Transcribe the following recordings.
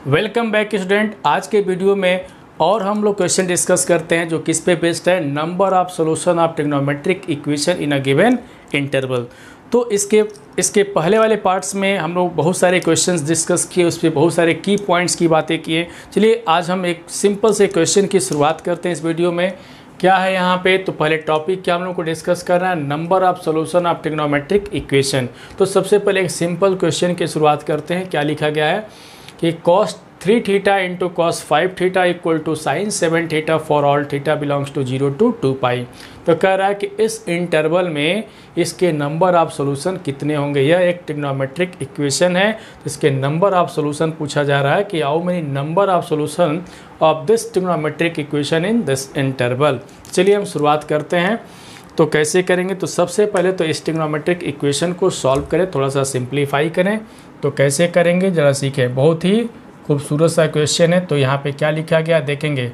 Welcome back student. आज के video में और हम लोग क्वेश्चन डिस्कस करते हैं जो किस पे बेस्ड है, number of solution of trigonometric equation in a given interval. तो इसके पहले वाले पार्ट्स में हम लोग बहुत सारे क्वेश्चंस डिस्कस किए, उस पर बहुत सारे की पॉइंट्स की बातें किए। चलिए आज हम एक सिंपल से क्वेश्चन की शुरुआत करते हैं इस वीडियो में। क्या है यहाँ पे, तो पहले टॉपिक क्या हम लोग को डिस्कस करना है, number of solution of trigonometric equation. तो सबसे पहले एक सिंपल क्वेश्चन की शुरुआत करते हैं। क्या लिखा गया है कि cos 3 theta into cos 5 theta equal to sin 7 theta for all theta belongs to 0 to 2 pi. तो कह रहा है कि इस इंटरवल में इसके नंबर ऑफ सॉल्यूशन कितने होंगे। यह एक ट्रिग्नोमेट्रिक इक्वेशन है, तो इसके नंबर ऑफ सॉल्यूशन पूछा जा रहा है कि how many number of solution of this trigonometric equation in this interval. चलिए हम शुरुआत करते हैं। तो कैसे करेंगे, तो सबसे पहले तो इस ट्रिग्नोमेट्रिक इक्वेशन को सॉल्व करें, थोड़ा सा सिंप्लीफाई करें। तो कैसे करेंगे जरा सीखें। बहुत ही खूबसूरत सा क्वेश्चन है। तो यहाँ पे क्या लिखा गया देखेंगे,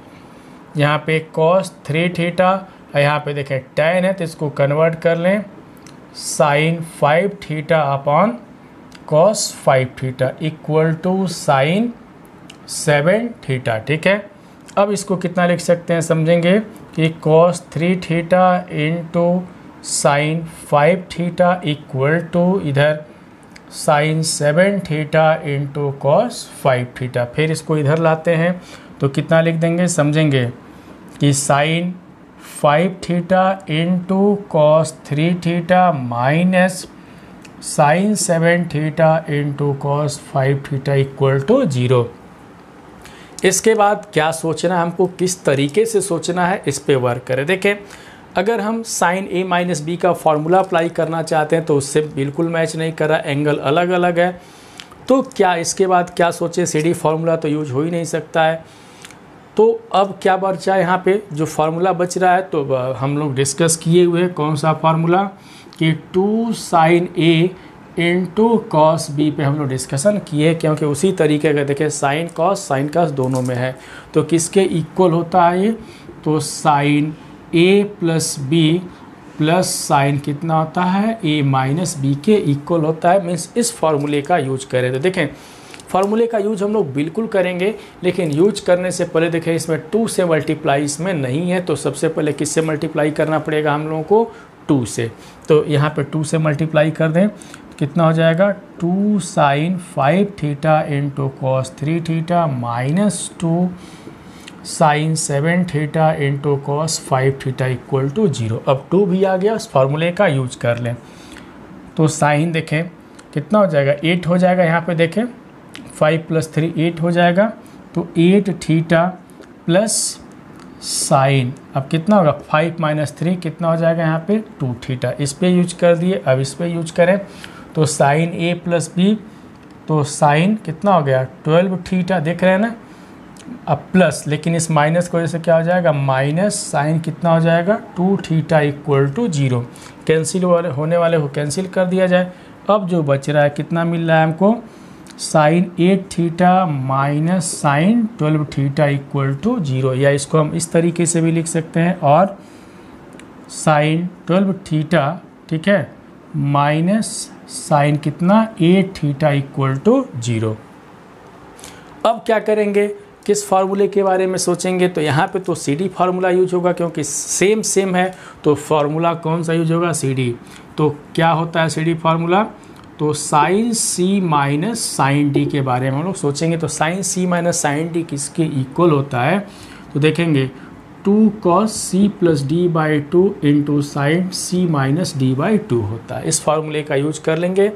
यहाँ पे cos 3 थीटा, यहाँ पे देखें tan है तो इसको कन्वर्ट कर लें sin 5 theta upon cos 5 theta equal to sin 7 theta. ठीक है, अब इसको कितना लिख सकते हैं समझेंगे कि cos 3 theta into sin 5 theta equal to इधर sin 7 theta into cos 5 theta. फिर इसको इधर लाते हैं तो कितना लिख देंगे समझेंगे कि sin 5 theta into cos 3 theta minus sin 7 theta into cos 5 theta equal to 0। इसके बाद क्या सोचना है हमको, किस तरीके से सोचना है, इस पे वर्क करें। देखें, अगर हम साइन a माइनस बी का फार्मूला अप्लाई करना चाहते हैं तो उससे बिल्कुल मैच नहीं कर रहा, एंगल अलग अलग है। तो क्या इसके बाद क्या सोचें, CD फार्मूला तो यूज हो ही नहीं सकता है। तो अब क्या बचा है यहाँ पे, जो फार्मूला बच रहा है तो हम लोग डिस्कस किए हुए कौन सा फार्मूला कि 2 sin a into cos b पे हम लोग डिस्कशन किए, क्योंकि उसी तरीके का देखें साइन कॉस दोनों में है। तो किसके इक्वल होता है ये, तो sine a plus B plus sine कितना होता है a माइनस बी के इक्वल होता है। मीन्स इस फार्मूले का यूज करें। तो देखें फार्मूले का यूज हम लोग बिल्कुल करेंगे, लेकिन यूज करने से पहले देखें इसमें 2 से मल्टीप्लाई इसमें नहीं है। तो सबसे पहले किससे मल्टीप्लाई करना पड़ेगा हम लोगों को, 2 से। तो यहाँ पे 2 से मल्टीप्लाई कर दें तो कितना हो जाएगा 2 sin 5 theta into cos 3 theta minus 2 sin 7 theta into cos 5 theta equal to 0। अब 2 भी आ गया, उस फार्मूले का यूज कर लें। तो साइन देखें कितना हो जाएगा 8 हो जाएगा। यहाँ पे देखें 5 प्लस 3 8 हो जाएगा। तो 8 थीटा प्लस साइन, अब कितना होगा 5 माइनस 3 कितना हो जाएगा यहाँ पे 2 थीटा। इस पर यूज कर दिए, अब इस पर यूज करें तो साइन a प्लस बी, तो साइन कितना हो गया 12 थीटा, देख रहे हैं ना। अब प्लस, लेकिन इस माइनस की वजह से क्या हो जाएगा माइनस साइन कितना हो जाएगा 2 थीटा इक्वल टू 0। कैंसिल होने वाले को कैंसिल कर दिया जाए। अब जो बच रहा है कितना मिल रहा है हमको, sine 8 theta minus sine 12 theta equal to 0। या इसको हम इस तरीके से भी लिख सकते हैं, और साइन 12 थीटा ठीक है माइनस साइन कितना 8 थीटा इक्वल टू 0। अब क्या करेंगे, किस फार्मूले के बारे में सोचेंगे, तो यहाँ पे तो CD फार्मूला यूज होगा, क्योंकि सेम है। तो फार्मूला कौन सा यूज होगा, CD। तो क्या होता है CD फार्मूला, तो sine C minus sine D के बारे में हम लोग सोचेंगे। तो sine C minus sine D किसके इक्वल होता है, तो देखेंगे 2 cos C plus D by 2 into sine C minus D by 2 होता है। इस फार्मूले का यूज कर लेंगे।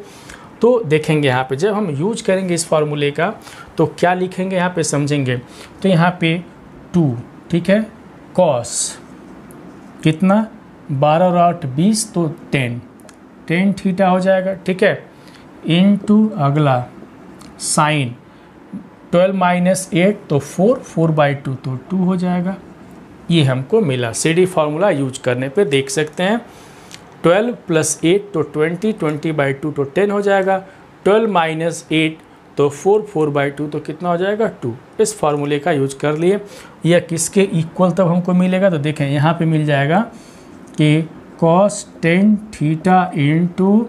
तो देखेंगे यहाँ पे जब हम यूज करेंगे इस फार्मूले का तो क्या लिखेंगे यहाँ पे समझेंगे। तो यहाँ पे 2 ठीक है, cos कितना 12 और 8 20 तो 10 थीटा हो जाएगा। ठीक है, इनटू अगला साइन 12 माइनस 8 तो 4 बाई 2 तो 2 हो जाएगा। ये हमको मिला। CD फार्मूला यूज करने पे देख सकते हैं 12 प्लस 8 तो 20 बाई 2 तो 10 हो जाएगा। 12 माइनस 8 तो 4 बाई 2 तो कितना हो जाएगा 2। इस फार्मूले का यूज कर लिए। यह किसके इक्वल तब हमको मिलेगा, तो देखें यहाँ पे मिल जाएगा कि cos 10 theta into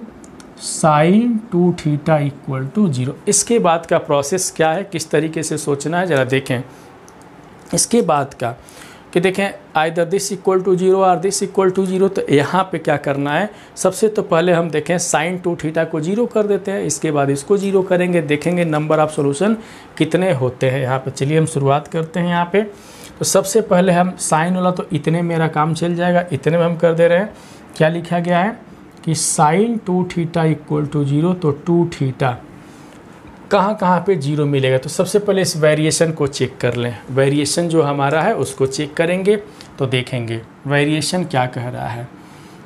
sine 2 theta equal to 0। इसके बाद का प्रोसेस क्या है, किस तरीके से सोचना है ज़रा देखें। इसके बाद का कि देखें आइदर दिस इक्वल टू 0 और दिस इक्वल टू 0, तो यहाँ पे क्या करना है, सबसे तो पहले हम देखें साइन 2 थीटा को 0 कर देते हैं, इसके बाद इसको 0 करेंगे, देखेंगे नंबर ऑफ सॉल्यूशन कितने होते हैं यहाँ पे। चलिए हम शुरुआत करते हैं यहाँ पे। तो सबसे पहले हम साइन वाला तो इतने मेरा काम चल जाएगा, इतने में हम कर दे रहे हैं। क्या लिखा गया है कि साइन 2 थीटा इक्वल टू 0, तो 2 थीटा कहाँ कहाँ पे 0 मिलेगा। तो सबसे पहले इस वेरिएशन को चेक कर लें, वेरिएशन जो हमारा है उसको चेक करेंगे तो देखेंगे वेरिएशन क्या कह रहा है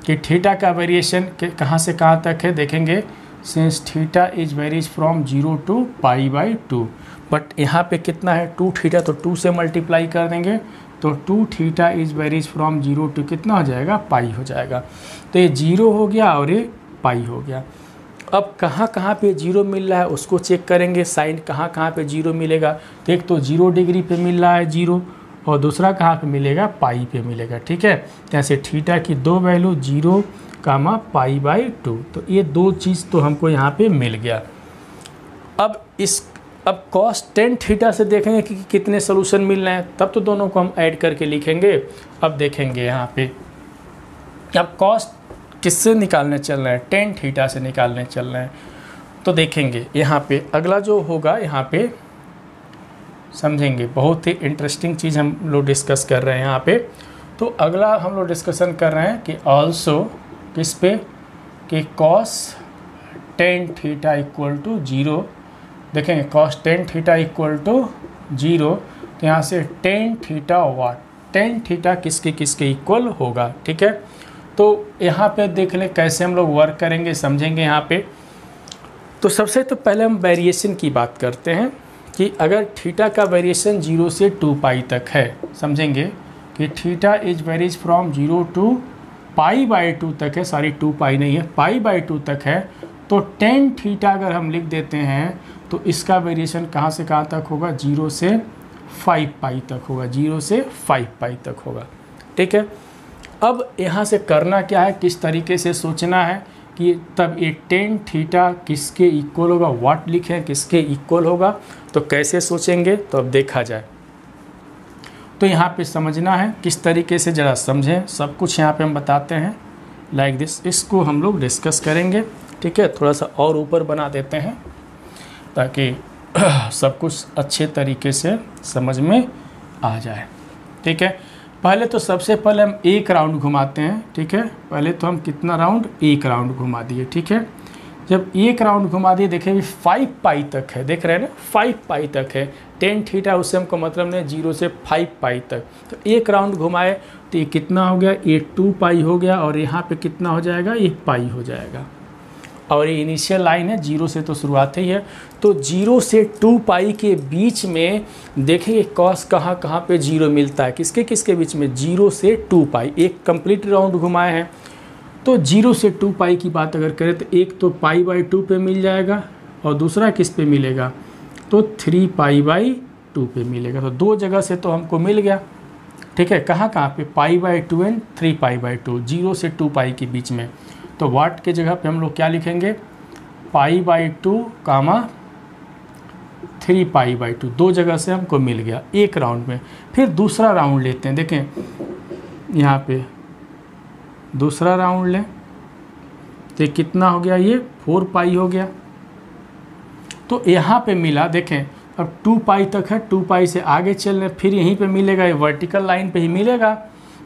कि थीटा का वेरिएशन कहाँ से कहाँ तक है। देखेंगे since theta is varies from 0 to π/2, but यहाँ पे कितना है 2 थीटा, तो 2 से मल्टीप्लाई कर देंगे तो 2 theta is varies from 0 to कितना हो जाएगा, पाई हो जाएगा। तो ये 0 हो गया और ये पाई हो गया। अब कहाँ कहाँ पे 0 मिल रहा है उसको चेक करेंगे, साइन कहाँ कहाँ पे 0 मिलेगा। तो एक तो 0 डिग्री पे मिल रहा है 0, और दूसरा कहाँ पे मिलेगा, पाई पे मिलेगा। ठीक है, तो ऐसे थीटा की दो वैल्यू 0, π/2, तो ये दो चीज़ तो हमको यहाँ पे मिल गया। अब cos 10 थीटा से देखेंगे कि कितने सोल्यूशन मिल रहे हैं, तब तो दोनों को हम ऐड करके लिखेंगे। अब देखेंगे यहाँ पे, अब cos किससे निकालने चल रहे हैं, 10 थीटा से निकालने चल रहे हैं। तो देखेंगे यहाँ पे अगला जो होगा, यहाँ पे समझेंगे, बहुत ही इंटरेस्टिंग चीज़ हम लोग डिस्कस कर रहे हैं यहाँ पे। तो अगला हम लोग डिस्कशन कर रहे हैं कि ऑल्सो किस पे, कि cos 10 थीटा इक्वल टू 0। देखेंगे cos 10 थीटा इक्वल टू 0, तो यहाँ से 10 थीटा वाट, 10 थीटा किसके किसके इक्वल होगा। ठीक है, तो यहाँ पे देख लें कैसे हम लोग वर्क करेंगे, समझेंगे यहाँ पे। तो सबसे तो पहले हम वेरिएशन की बात करते हैं कि अगर थीटा का वेरिएशन 0 से 2 पाई तक है, समझेंगे कि theta is varies from 0 to π/2 तक है, सॉरी 2 पाई नहीं है, π/2 तक है, तो 10 थीटा अगर हम लिख देते हैं तो इसका वेरिएशन कहाँ से कहाँ तक होगा, 0 से 5 पाई तक होगा, 0 से 5 पाई तक होगा। ठीक है, अब यहाँ से करना क्या है, किस तरीके से सोचना है कि तब ये 10 थीटा किसके इक्वल होगा, वाट लिखें किसके इक्वल होगा, तो कैसे सोचेंगे, तो अब देखा जाए। तो यहाँ पे समझना है किस तरीके से, ज़रा समझें, सब कुछ यहाँ पे हम बताते हैं लाइक दिस। इसको हम लोग डिस्कस करेंगे। ठीक है, थोड़ा सा और ऊपर बना देते हैं ताकि सब कुछ अच्छे तरीके से समझ में आ जाए। ठीक है, पहले तो सबसे पहले हम एक राउंड घुमाते हैं। ठीक है, पहले तो हम कितना राउंड, एक राउंड घुमा दिए। ठीक है, जब एक राउंड घुमा दिए, देखें 5 पाई तक है, देख रहे हैं ना 5 पाई तक है 10 थीटा, उससे हमको मतलब नहीं 0 से 5 पाई तक। तो एक राउंड घुमाए तो ये कितना हो गया, ये 2 पाई हो गया, और यहाँ पे कितना हो जाएगा, ये पाई हो जाएगा। और ये इनिशियल लाइन है, 0 से तो शुरुआत ही है। तो 0 से 2 पाई के बीच में देखिए कॉस कहाँ कहाँ पे 0 मिलता है, किसके किसके बीच में, 0 से 2 पाई। एक कंप्लीट राउंड घुमाए हैं तो 0 से 2 पाई की बात अगर करें तो एक तो π/2 पे मिल जाएगा, और दूसरा किस पे मिलेगा, तो 3 π/2 पे मिलेगा। तो दो जगह से तो हमको मिल गया। ठीक है, कहाँ कहाँ पे, π/2 एंड 3 π/2, 0 से 2 पाई के बीच में। तो वाट के जगह पे हम लोग क्या लिखेंगे, π/2 कामा 3 π/2, दो जगह से हमको मिल गया एक राउंड में। फिर दूसरा राउंड लेते हैं, देखें यहाँ पे दूसरा राउंड लें तो कितना हो गया, ये 4 पाई हो गया। तो यहाँ पे मिला, देखें अब 2 पाई तक है, 2 पाई से आगे चल रहे, फिर यहीं पे मिलेगा, ये वर्टिकल लाइन पे ही मिलेगा।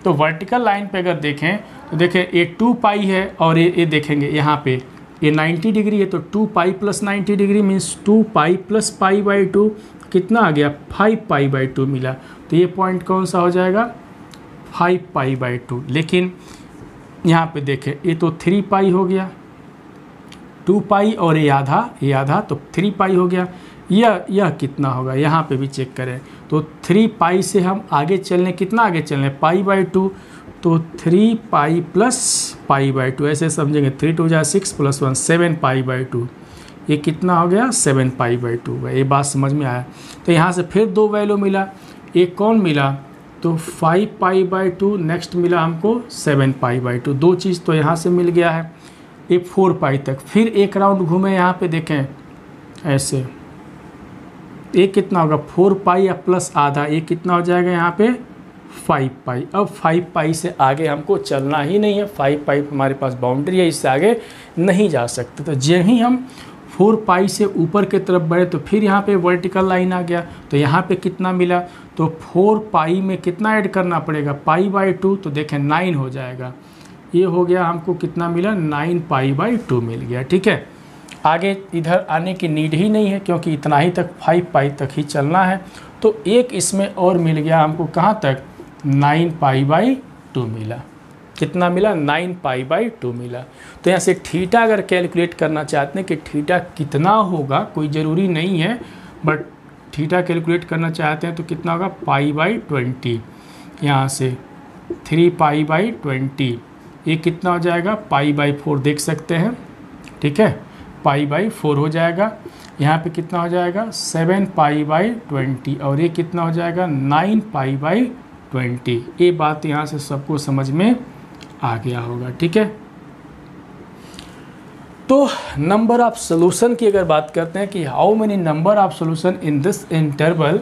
तो वर्टिकल लाइन पे अगर देखें तो देखें ये 2 पाई है, और ये देखेंगे यहाँ पे ये 90 डिग्री है, तो 2 pi plus 90 degree means 2 pi plus π/2 कितना आ गया, 5 π/2 मिला। तो ये पॉइंट कौन सा हो जाएगा, 5 π/2। लेकिन यहाँ पे देखें ये तो 3 पाई हो गया, 2 पाई और ये आधा तो 3 पाई हो गया। यह कितना होगा, यहाँ पे भी चेक करें तो 3 पाई से हम आगे चलने, कितना आगे चलने, π/2, तो 3 पाई प्लस π/2, ऐसे समझेंगे 3 2 जा 6 + 1 7 π/2, ये कितना हो गया, 7 π/2। ये बात समझ में आया। तो यहाँ से फिर दो वैल्यू मिला, एक कौन मिला, तो 5 π/2, नेक्स्ट मिला हमको 7 π/2, दो चीज़ तो यहाँ से मिल गया है। ये 4 पाई तक, फिर एक राउंड घूमे यहाँ पे देखें ऐसे, ये कितना होगा 4 पाई या प्लस आधा, ये कितना हो जाएगा यहाँ पे 5 पाई। अब 5 पाई से आगे हमको चलना ही नहीं है, 5 पाई हमारे पास बाउंड्री है, इससे आगे नहीं जा सकते। तो जब ही हम 4 पाई से ऊपर की तरफ बढ़े तो फिर यहाँ पे वर्टिकल लाइन आ गया, तो यहाँ पे कितना मिला, तो 4 पाई में कितना ऐड करना पड़ेगा पाई बाई 2, तो देखें 9 हो जाएगा। ये हो गया, हमको कितना मिला 9 पाई बाई 2 मिल गया। ठीक है, आगे इधर आने की नीड ही नहीं है क्योंकि इतना ही तक 5 पाई तक ही चलना है। तो एक इसमें और मिल गया हमको, कहाँ तक 9 पाई बाई 2 मिला। कितना मिला 9 पाई बाई 2 मिला। तो यहाँ से थीटा अगर कैलकुलेट करना चाहते हैं कि थीटा कितना होगा, कोई ज़रूरी नहीं है, बट थीटा कैलकुलेट करना चाहते हैं तो कितना होगा पाई बाई 20, यहाँ से 3 पाई बाई 20, ये कितना हो जाएगा पाई बाई 4 देख सकते हैं। ठीक है, पाई बाई 4 हो जाएगा। यहाँ पे कितना हो जाएगा 7 पाई बाई 20, और ये कितना हो जाएगा 9 पाई बाई 20। ये बात यहाँ से सबको समझ में आ गया होगा। ठीक है, तो नंबर ऑफ सोल्यूशन की अगर बात करते हैं कि how many number of solution in this interval,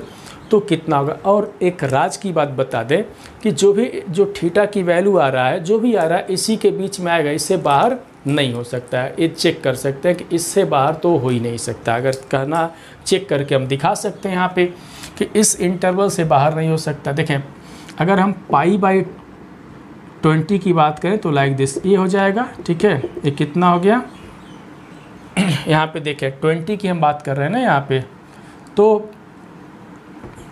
तो कितना होगा। और एक राज की बात बता दें कि जो थीटा की वैल्यू आ रहा है, जो भी आ रहा है इसी के बीच में आएगा, इससे बाहर नहीं हो सकता है। ये चेक कर सकते हैं कि इससे बाहर तो हो ही नहीं सकता। अगर कहना चेक करके हम दिखा सकते हैं यहाँ पे कि इस इंटरवल से बाहर नहीं हो सकता। देखें, अगर हम पाई बाई 20 की बात करें तो लाइक दिस ये हो जाएगा। ठीक है, ये कितना हो गया यहाँ पे देखें 20 की हम बात कर रहे हैं ना यहाँ पे, तो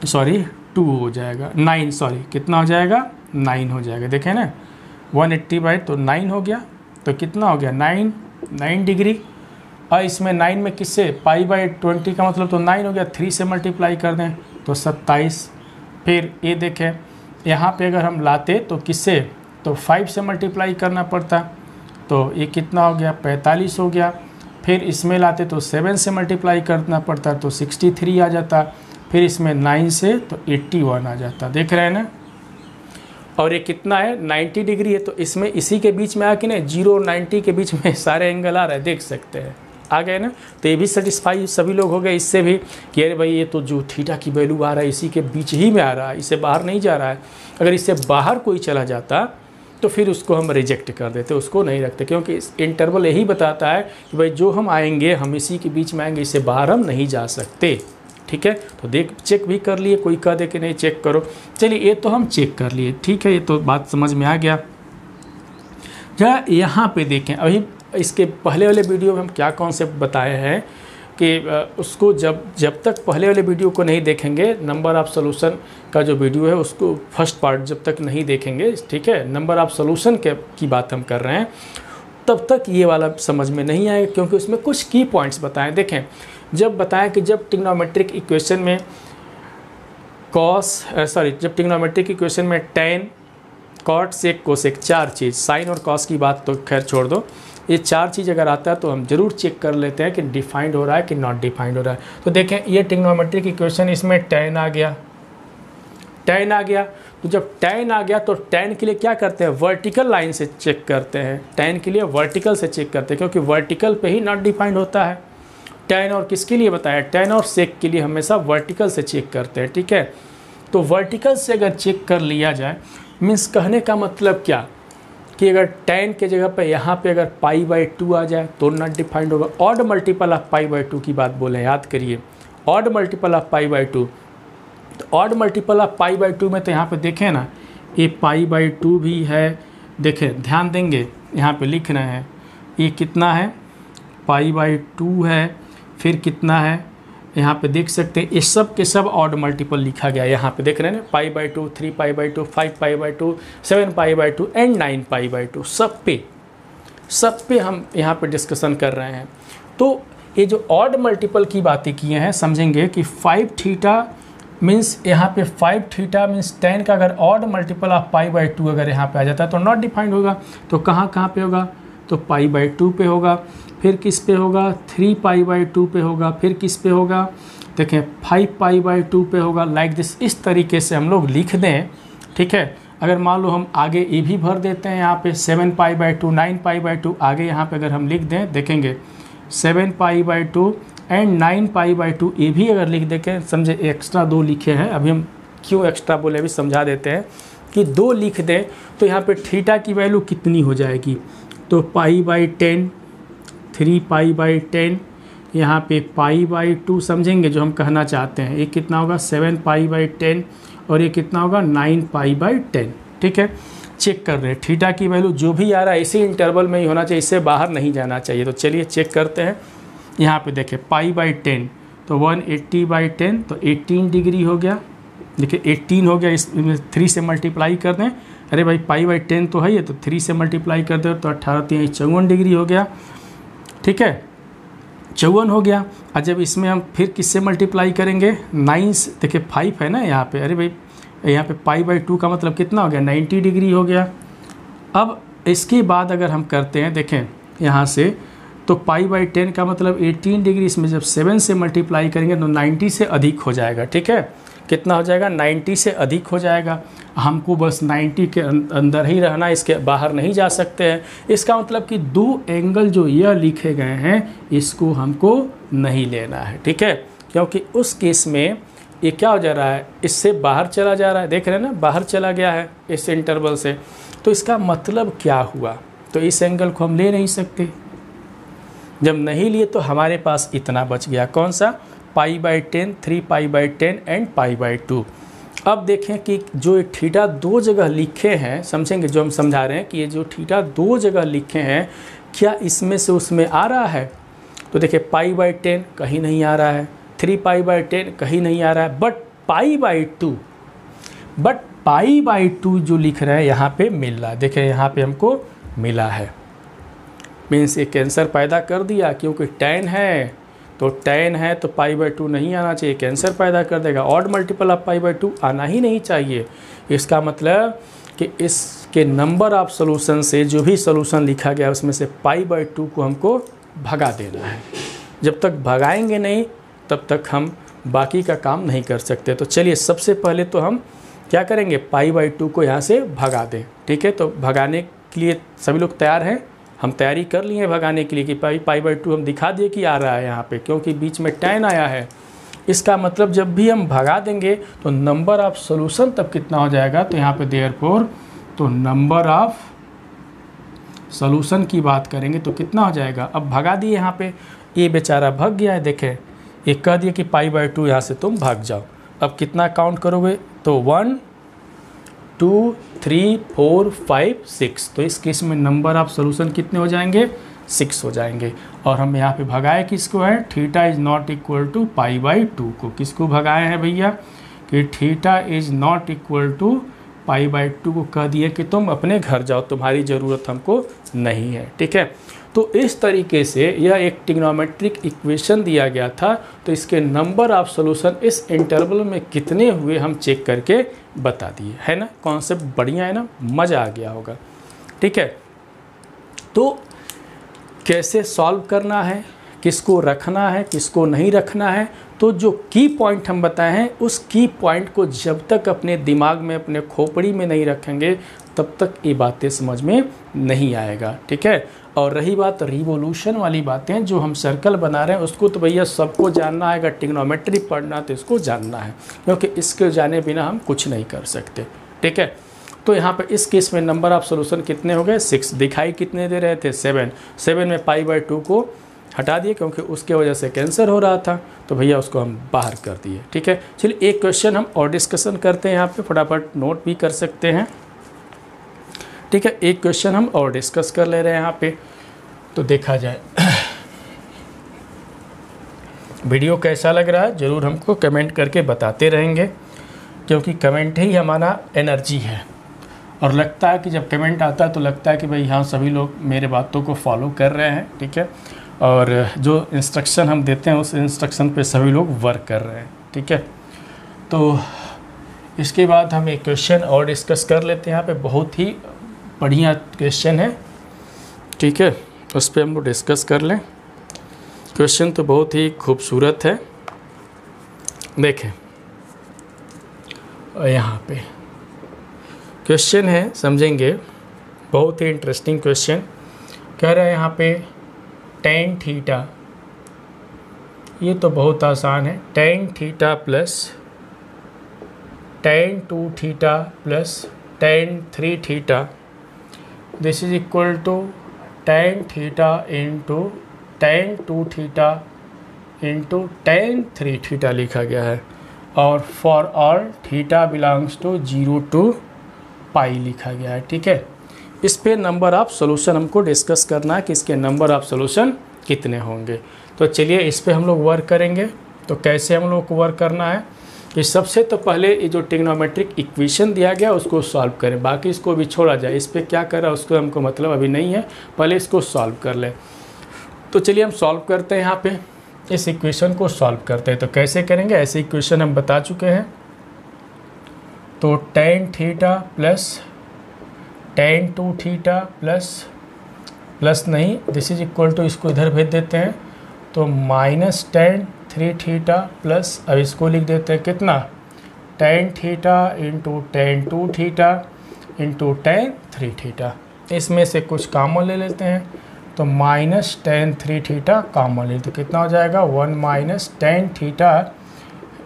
सॉरी 2 हो जाएगा 9, सॉरी कितना हो जाएगा 9 हो जाएगा। देखें ना 180 बाई तो 9 हो गया, तो कितना हो गया 9 डिग्री। और इसमें 9 में किससे पाई बाई 20 का मतलब तो 9 हो गया, 3 से मल्टीप्लाई कर दें तो 27। फिर ये देखें यहाँ पे अगर हम लाते तो किससे, तो 5 से मल्टीप्लाई करना पड़ता, तो ये कितना हो गया 45 हो गया। फिर इसमें लाते तो 7 से मल्टीप्लाई करना पड़ता तो 63 आ जाता। फिर इसमें 9 से तो 81 आ जाता। देख रहे हैं ना, और ये कितना है 90 डिग्री है, तो इसमें इसी के बीच में आ कि नहीं 0 और 90 के बीच में सारे एंगल आ रहे हैं, देख सकते हैं आ गए ना। तो ये भी सेटिस्फाई सभी लोग हो गए इससे भी कि अरे भाई ये तो जो थीटा की वैल्यू आ रहा है इसी के बीच ही में आ रहा है, इससे बाहर नहीं जा रहा है। अगर इससे बाहर कोई चला जाता तो फिर उसको हम रिजेक्ट कर देते, उसको नहीं रखते, क्योंकि इस इंटरवल यही बताता है कि भाई जो हम आएंगे हम इसी के बीच में आएंगे, इससे बाहर हम नहीं जा सकते। ठीक है, तो चेक भी कर लिए, कोई कह दे कि नहीं चेक करो, चलिए ये तो हम चेक कर लिए। ठीक है, ये तो बात समझ में आ गया। जरा यहाँ पे देखें, अभी इसके पहले वाले वीडियो में हम क्या कॉन्सेप्ट बताए हैं कि उसको जब तक पहले वाले वीडियो को नहीं देखेंगे, नंबर ऑफ सोल्यूशन का जो वीडियो है उसको फर्स्ट पार्ट जब तक नहीं देखेंगे, ठीक है, नंबर ऑफ सोल्यूशन की बात हम कर रहे हैं, तब तक ये वाला समझ में नहीं आएगा, क्योंकि उसमें कुछ की पॉइंट्स बताएं। देखें, जब बताया कि जब ट्रिग्नोमेट्रिक इक्वेशन में जब ट्रिग्नोमेट्रिक इक्वेशन में tan, cot, sec, cosec 4 चीज़, साइन और कॉस की बात तो खैर छोड़ दो, ये 4 चीज़ अगर आता है तो हम ज़रूर चेक कर लेते हैं कि डिफाइंड हो रहा है कि नॉट डिफाइंड हो रहा है। तो देखें ये ट्रिग्नोमेट्रिक इक्वेशन, इसमें tan आ गया, तो जब tan आ गया तो tan के लिए क्या करते हैं वर्टिकल लाइन से चेक करते हैं, tan के लिए वर्टिकल से चेक करते हैं, क्योंकि वर्टिकल पे ही नॉट डिफाइंड होता है। tan और किसके लिए बताया, tan और sec के लिए हमेशा वर्टिकल से चेक करते हैं। ठीक है, तो वर्टिकल से अगर चेक कर लिया जाए, मीन्स कहने का मतलब क्या कि अगर tan के जगह पे यहाँ पे अगर पाई बाई 2 आ जाए तो नॉट डिफाइंड होगा। Odd multiple of pi by 2 की बात बोले, याद करिए, odd multiple of pi by 2। तो odd multiple of pi by 2 में तो यहाँ पे देखें ना, ये पाई बाई 2 भी है, देखें ध्यान देंगे यहाँ पे लिख रहे हैं, ये कितना है पाई बाई 2 है, फिर कितना है यहाँ पे देख सकते हैं, ये सब के सब ऑड मल्टीपल लिखा गया है। यहाँ पे देख रहे हैं ना, pi by 2, 3 pi by 2, 5 pi by 2, 7 pi by 2 and 9 pi by 2, सब पे हम यहाँ पे डिस्कशन कर रहे हैं। तो ये जो ऑड मल्टीपल की बातें किए हैं, समझेंगे कि 5 थीटा मीन्स यहाँ पे 5 थीटा मीन्स tan का अगर odd multiple of pi by 2 अगर यहाँ पे आ जाता है तो नॉट डिफाइंड होगा। तो कहाँ पे होगा, तो पाई बाई 2 पे होगा, फिर किस पे होगा 3 पाई बाई 2 पे होगा, फिर किस पे होगा देखें 5 पाई बाई 2 पे होगा। लाइक दिस, इस तरीके से हम लोग लिख दें। ठीक है, अगर मान लो हम आगे ए भी भर देते हैं यहाँ पे 7π/2 9π/2 आगे यहाँ पे अगर हम लिख दें देखेंगे 7π/2 एंड 9π/2 ए भी अगर लिख दें, समझे एक्स्ट्रा 2 लिखे हैं, अभी हम क्यों एक्स्ट्रा बोले अभी समझा देते हैं कि 2 लिख दें तो यहाँ पे थीटा की वैल्यू कितनी हो जाएगी, तो π/10 3π/10 यहाँ पे π/2 समझेंगे जो हम कहना चाहते हैं, ये कितना होगा 7π/10 और ये कितना होगा 9π/10। ठीक है, चेक कर रहे हैं थीटा की वैल्यू जो भी आ रहा है इसी इंटरवल में ही होना चाहिए, इससे बाहर नहीं जाना चाहिए। तो चलिए चेक करते हैं। यहाँ पे देखें π/10 तो 180/10 तो 18 डिग्री हो गया। देखिए 18 हो गया, इसमें 3 से मल्टीप्लाई कर दें, अरे भाई π/10 तो है ये, तो 3 से मल्टीप्लाई कर दो तो 18 54 डिग्री हो गया। ठीक है, 54 हो गया। और जब इसमें हम फिर किससे मल्टीप्लाई करेंगे 9 से, देखिए 5 है ना यहाँ पे, अरे भाई यहाँ पे π/2 का मतलब कितना हो गया 90 डिग्री हो गया। अब इसके बाद अगर हम करते हैं देखें यहाँ से, तो π/10 का मतलब 18 डिग्री, इसमें जब 7 से मल्टीप्लाई करेंगे तो 90 से अधिक हो जाएगा। ठीक है, कितना हो जाएगा 90 से अधिक हो जाएगा। हमको बस 90 के अंदर ही रहना, इसके बाहर नहीं जा सकते हैं। इसका मतलब कि 2 एंगल जो यह लिखे गए हैं इसको हमको नहीं लेना है। ठीक है, क्योंकि उस केस में ये क्या हो जा रहा है, इससे बाहर चला जा रहा है, देख रहे हैं ना, बाहर चला गया है इस इंटरवल से। तो इसका मतलब क्या हुआ, तो इस एंगल को हम ले नहीं सकते। जब नहीं लिए तो हमारे पास इतना बच गया, कौन सा π/10 3π/10 एंड π/2। अब देखें कि जो थीटा 2 जगह लिखे हैं, समझेंगे जो हम समझा रहे हैं कि ये जो थीटा 2 जगह लिखे हैं क्या इसमें से उसमें आ रहा है, तो देखिए π/10 कहीं नहीं आ रहा है, 3π/10 कहीं नहीं आ रहा है, बट π/2 जो लिख रहे हैं यहाँ पे मिल रहा है। देखिए यहाँ पे हमको मिला है, मीन्स ये कैंसर पैदा कर दिया, क्योंकि tan है तो tan है तो π/2 नहीं आना चाहिए, कैंसर पैदा कर देगा। ऑड मल्टीपल ऑफ π/2 आना ही नहीं चाहिए। इसका मतलब कि इसके नंबर ऑफ सोल्यूशन से जो भी सोल्यूशन लिखा गया उसमें से π/2 को हमको भगा देना है। जब तक भगाएंगे नहीं तब तक हम बाकी का काम नहीं कर सकते। तो चलिए सबसे पहले तो हम क्या करेंगे, π/2 को यहाँ से भगा दें। ठीक है, तो भगाने के लिए सभी लोग तैयार हैं, हम तैयारी कर लिए हैं भगाने के लिए कि π/2 हम दिखा दिए कि आ रहा है यहाँ पे, क्योंकि बीच में tan आया है। इसका मतलब जब भी हम भगा देंगे तो नंबर ऑफ सॉल्यूशन तब कितना हो जाएगा, तो यहाँ पे देयरफॉर तो नंबर ऑफ सॉल्यूशन की बात करेंगे तो कितना हो जाएगा। अब भगा दिए यहाँ पे, ये बेचारा भाग गया है, देखें ये कह दिए कि π/2 यहाँ से तुम भाग जाओ। अब कितना काउंट करोगे, तो 1 2 3 4 5 6, तो इस केस में नंबर ऑफ सॉल्यूशन कितने हो जाएंगे 6 हो जाएंगे। और हम यहाँ पे भगाए किसको है, theta is not equal to π/2 को। किसको भगाए हैं भैया, कि theta is not equal to π/2 को कह दिए कि तुम अपने घर जाओ, तुम्हारी ज़रूरत हमको नहीं है। ठीक है, तो इस तरीके से यह एक ट्रिग्नोमेट्रिक इक्वेशन दिया गया था, तो इसके नंबर ऑफ सॉल्यूशन इस इंटरवल में कितने हुए हम चेक करके बता दिए, है ना। कॉन्सेप्ट बढ़िया है ना, मज़ा आ गया होगा। ठीक है, तो कैसे सॉल्व करना है, किसको रखना है किसको नहीं रखना है, तो जो की पॉइंट हम बताए हैं उस की पॉइंट को जब तक अपने दिमाग में अपने खोपड़ी में नहीं रखेंगे तब तक ये बातें समझ में नहीं आएगा। ठीक है, और रही बात रिवोल्यूशन वाली बातें, जो हम सर्कल बना रहे हैं उसको तो भैया सबको जानना है, अगर ट्रिग्नोमेट्री पढ़ना तो इसको जानना है, क्योंकि इसके जाने बिना हम कुछ नहीं कर सकते। ठीक है, तो यहाँ पे इस केस में नंबर ऑफ सॉल्यूशन कितने हो गए 6, दिखाई कितने दे रहे थे 7 में π/2 को हटा दिए क्योंकि उसके वजह से कैंसर हो रहा था, तो भैया उसको हम बाहर कर दिए। ठीक है, चलिए एक क्वेश्चन हम और डिस्कशन करते हैं, यहाँ पे फटाफट नोट भी कर सकते हैं। ठीक है, एक क्वेश्चन हम और डिस्कस कर ले रहे हैं यहाँ पे, तो देखा जाए वीडियो कैसा लग रहा है ज़रूर हमको कमेंट करके बताते रहेंगे, क्योंकि कमेंट ही हमारा एनर्जी है। और लगता है कि जब कमेंट आता है तो लगता है कि भाई हाँ सभी लोग मेरे बातों को फॉलो कर रहे हैं। ठीक है, और जो इंस्ट्रक्शन हम देते हैं उस इंस्ट्रक्शन पे सभी लोग वर्क कर रहे हैं। ठीक है, तो इसके बाद हम एक क्वेश्चन और डिस्कस कर लेते हैं। यहाँ पे बहुत ही बढ़िया क्वेश्चन है। ठीक है, उस पर हम लोग डिस्कस कर लें। क्वेश्चन तो बहुत ही खूबसूरत है, देखें यहाँ पे क्वेश्चन है, समझेंगे, बहुत ही इंटरेस्टिंग क्वेश्चन। कह रहा है यहाँ पे tan थीटा, ये तो बहुत आसान है, tan theta plus tan 2 theta plus tan 3 theta, this is equal to tan theta into tan 2 theta into tan 3 theta लिखा गया है, और for all theta belongs to 0 to pi लिखा गया है। ठीक है, इस पे नंबर ऑफ सॉल्यूशन हमको डिस्कस करना है कि इसके नंबर ऑफ सॉल्यूशन कितने होंगे। तो चलिए इस पे हम लोग वर्क करेंगे। तो कैसे हम लोग को वर्क करना है कि सबसे तो पहले ये जो ट्रिग्नोमेट्रिक इक्वेशन दिया गया उसको सॉल्व करें, बाकी इसको भी छोड़ा जाए, इस पे क्या कर रहा है उसको हमको मतलब अभी नहीं है, पहले इसको सॉल्व कर लें। तो चलिए हम सॉल्व करते हैं, यहाँ पे इस इक्वेशन को सॉल्व करते हैं। तो कैसे करेंगे, ऐसे इक्वेशन हम बता चुके हैं। तो tan theta plus tan 2 theta plus नहीं, दिस इज इक्वल टू, इसको इधर भेज देते हैं, तो माइनस tan 3 थीटा प्लस, अब इसको लिख देते हैं कितना, tan theta into tan 2 theta into tan 3 theta. इसमें से कुछ कॉमन ले लेते हैं, तो माइनस tan 3 थीटा कॉमन ले, तो कितना हो जाएगा 1 minus tan theta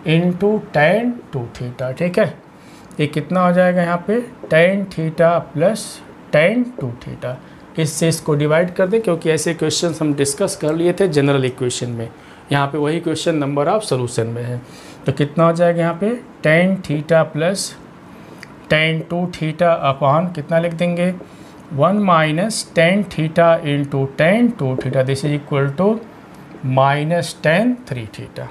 into tan 2 theta. ठीक है, ये कितना हो जाएगा यहाँ पे tan theta plus tan 2 theta. इससे इसको डिवाइड कर दें, क्योंकि ऐसे क्वेश्चन हम डिस्कस कर लिए थे जनरल इक्वेशन में, यहाँ पे वही क्वेश्चन नंबर ऑफ सॉल्यूशन में है। तो कितना हो जाएगा यहाँ पे tan theta plus tan 2 theta upon कितना लिख देंगे 1 minus tan theta into tan 2 theta, this is equal to minus tan 3 theta.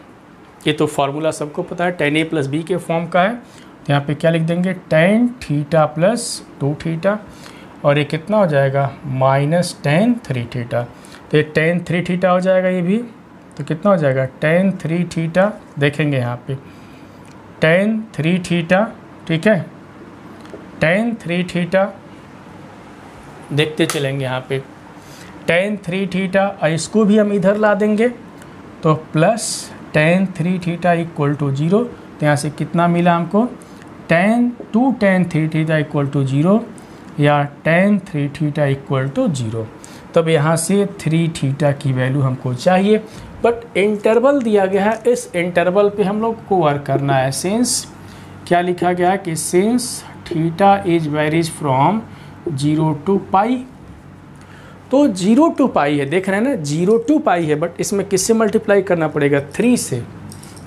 ये तो फार्मूला सबको पता है, tan a प्लस बी के फॉर्म का है। तो यहाँ पे क्या लिख देंगे tan थीटा प्लस 2 थीटा, और ये कितना हो जाएगा माइनस tan 3 थीटा। तो ये tan 3 थीटा हो जाएगा ये भी, तो कितना हो जाएगा tan 3 थीटा, देखेंगे यहाँ पे tan 3 थीटा। ठीक है, tan 3 थीटा देखते चलेंगे यहाँ पे tan 3 थीटा, और इसको भी हम इधर ला देंगे, तो plus tan 3 theta equal to 0। तो यहाँ से कितना मिला हमको tan 3 थीटा इक्वल टू 0 या tan 3 थीटा इक्वल टू 0। तब यहाँ से 3 थीटा की वैल्यू हमको चाहिए, बट इंटरवल दिया गया है, इस इंटरवल पे हम लोग को वर्क करना है। सिंस क्या लिखा गया है कि since theta is varies from 0 to पाई, तो 0 to पाई है, देख रहे हैं ना 0 to पाई है, बट इसमें किससे मल्टीप्लाई करना पड़ेगा 3 से।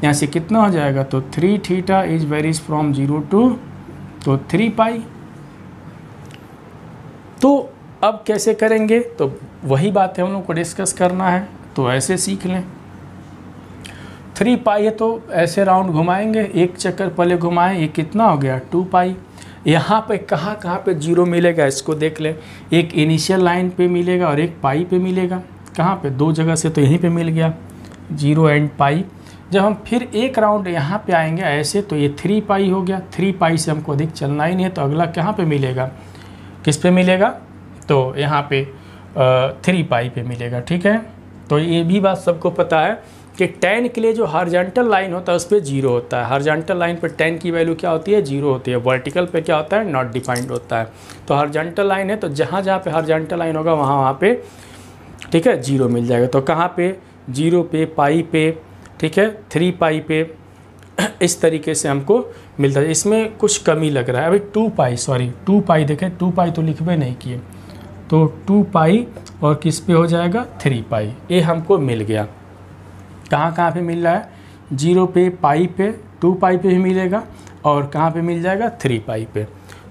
यहाँ से कितना हो जाएगा, तो 3 theta is varies from 0 to, तो 3 पाई। तो अब कैसे करेंगे, तो वही बात है हम लोग को डिस्कस करना है, तो ऐसे सीख लें। 3 पाई है तो ऐसे राउंड घुमाएंगे, एक चक्कर पहले घुमाएं, ये कितना हो गया 2 पाई। यहाँ पे कहाँ पे जीरो मिलेगा इसको देख लें, एक इनिशियल लाइन पे मिलेगा और एक पाई पे मिलेगा। कहाँ पे, दो जगह से तो यहीं पे मिल गया 0 एंड पाई। जब हम फिर एक राउंड यहाँ पे आएंगे ऐसे, तो ये 3 पाई हो गया। 3 पाई से हमको अधिक चलना ही नहीं है, तो अगला कहाँ पे मिलेगा, किस पे मिलेगा, तो यहाँ पे 3 पाई पे मिलेगा। ठीक है, तो ये भी बात सबको पता है कि tan के लिए जो हॉरिजॉन्टल लाइन होता है उस पर 0 होता है। हॉरिजॉन्टल लाइन पर tan की वैल्यू क्या होती है 0 होती है, वर्टिकल पे क्या होता है नॉट डिफाइंड होता है। तो हॉरिजॉन्टल लाइन है, तो जहाँ जहाँ पे हॉरिजॉन्टल लाइन होगा वहाँ पे ठीक है 0 मिल जाएगा। तो कहाँ पे 0 पे, पाई पे, ठीक है 3 पाई पे, इस तरीके से हमको मिलता है। इसमें कुछ कमी लग रहा है अभी 2 पाई, सॉरी 2 पाई, देखें 2 पाई तो लिखबे नहीं किए, तो 2 पाई और किस पे हो जाएगा 3 पाई, ये हमको मिल गया। कहाँ पे मिल रहा है 0 पे, पाई पे, 2 पाई पे भी मिलेगा, और कहाँ पे मिल जाएगा 3 पाई पे।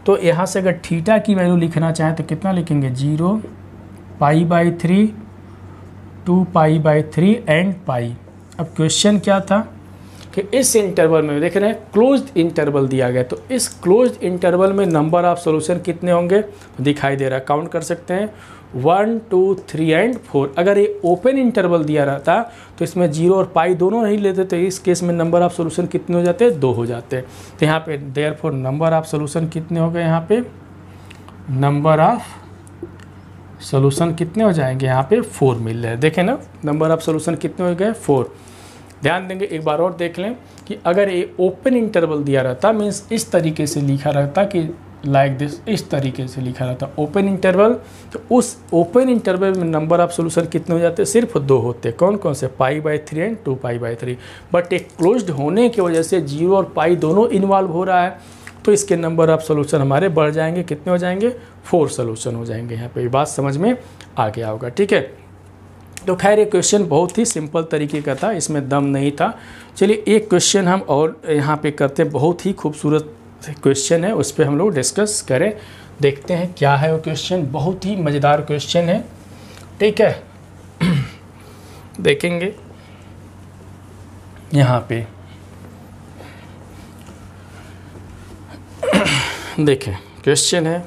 तो यहाँ से अगर थीटा की वैल्यू लिखना चाहें तो कितना लिखेंगे 0 pi by 3, 2 pi by 3 and pi. अब क्वेश्चन क्या था कि इस इंटरवल में देख रहे हैं क्लोज्ड इंटरवल दिया गया, तो इस क्लोज्ड इंटरवल में नंबर ऑफ सॉल्यूशन कितने होंगे दिखाई दे रहा है, काउंट कर सकते हैं 1 2 3 एंड 4। अगर ये ओपन इंटरवल दिया रहता तो इसमें 0 और पाई दोनों नहीं लेते, तो इस केस में नंबर ऑफ सॉल्यूशन कितने हो जाते हैं 2 हो जाते हैं। तो यहाँ पे देयरफॉर नंबर ऑफ सॉल्यूशन कितने हो गए, यहाँ पे नंबर ऑफ सॉल्यूशन कितने हो जाएंगे, यहाँ पे 4 मिल रहे हैं। देखें ना नंबर ऑफ सॉल्यूशन कितने हो गए 4। ध्यान देंगे एक बार और देख लें कि अगर ये ओपन इंटरवल दिया रहता मीन्स इस तरीके से लिखा रहता कि लाइक दिस, इस तरीके से लिखा रहता है ओपन इंटरवल। तो उस ओपन इंटरवल में नंबर ऑफ सोल्यूशन कितने हो जाते हैं? सिर्फ 2 होते हैं। कौन कौन से? π/3 एंड 2π/3। बट एक क्लोज्ड होने की वजह से 0 और पाई दोनों इन्वॉल्व हो रहा है, तो इसके नंबर ऑफ सोल्यूशन हमारे बढ़ जाएंगे। कितने हो जाएंगे? 4 सोल्यूशन हो जाएंगे। यहाँ पे ये बात समझ में आ गया होगा, ठीक है। तो खैर ये क्वेश्चन बहुत ही सिंपल तरीके का था, इसमें दम नहीं था। चलिए एक क्वेश्चन हम और यहाँ पे करते हैं, बहुत ही खूबसूरत क्वेश्चन है, उस पर हम लोग डिस्कस करें, देखते हैं क्या है वो क्वेश्चन। बहुत ही मज़ेदार क्वेश्चन है, ठीक है। देखेंगे यहाँ पे, देखें क्वेश्चन है,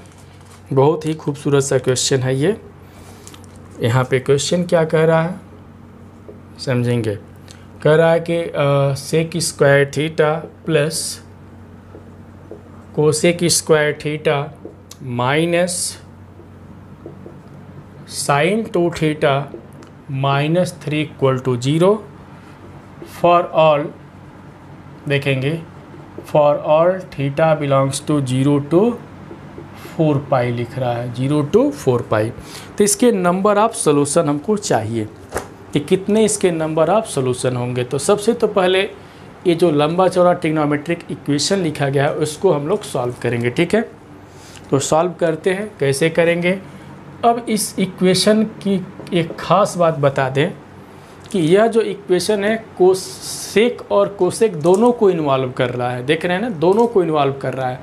बहुत ही खूबसूरत सा क्वेश्चन है ये। यहाँ पे क्वेश्चन क्या कह रहा है समझेंगे। कह रहा है कि sec square theta plus cosec square theta minus sine 2 theta -3 equal to 0 for all, देखेंगे for all theta belongs to 0 to 4 pi लिख रहा है, 0 to 4 पाई। तो इसके नंबर ऑफ सोल्यूशन हमको चाहिए कि कितने इसके नंबर ऑफ सोल्यूशन होंगे। तो सबसे तो पहले ये जो लंबा चौड़ा ट्रिग्नोमेट्रिक इक्वेशन लिखा गया है उसको हम लोग सॉल्व करेंगे, ठीक है। तो सॉल्व करते हैं, कैसे करेंगे। अब इस इक्वेशन की एक ख़ास बात बता दें कि यह जो इक्वेशन है कोसेक और कोसेक दोनों को इन्वॉल्व कर रहा है, देख रहे हैं ना, दोनों को इन्वॉल्व कर रहा है।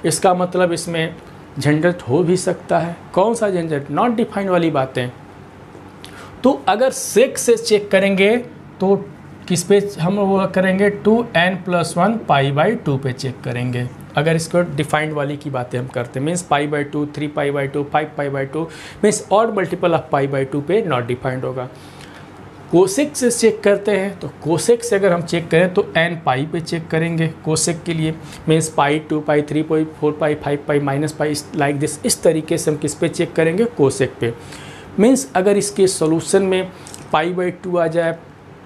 इसका मतलब इसमें झंझट हो भी सकता है। कौन सा झंझट? नॉट डिफाइंड वाली बातें। तो अगर सेक से चेक करेंगे तो किस पे हम वो करेंगे? 2n+1 π/2 पे चेक करेंगे। अगर इसको डिफाइंड वाली की बातें हम करते हैं, means π/2, 3π/2, 5π/2, means odd multiple of π/2 पे नॉट डिफाइंड होगा। कोसेक से चेक करते हैं, तो कोसेक से अगर हम चेक करें तो n पाई पे चेक करेंगे कोसेक के लिए, means pi 2 pi 3 pi 4 pi 5 pi minus pi like this. इस तरीके से हम किस पे चेक करेंगे? कोसेक पे। मीन्स अगर इसके सॉल्यूशन में π/2 आ जाए,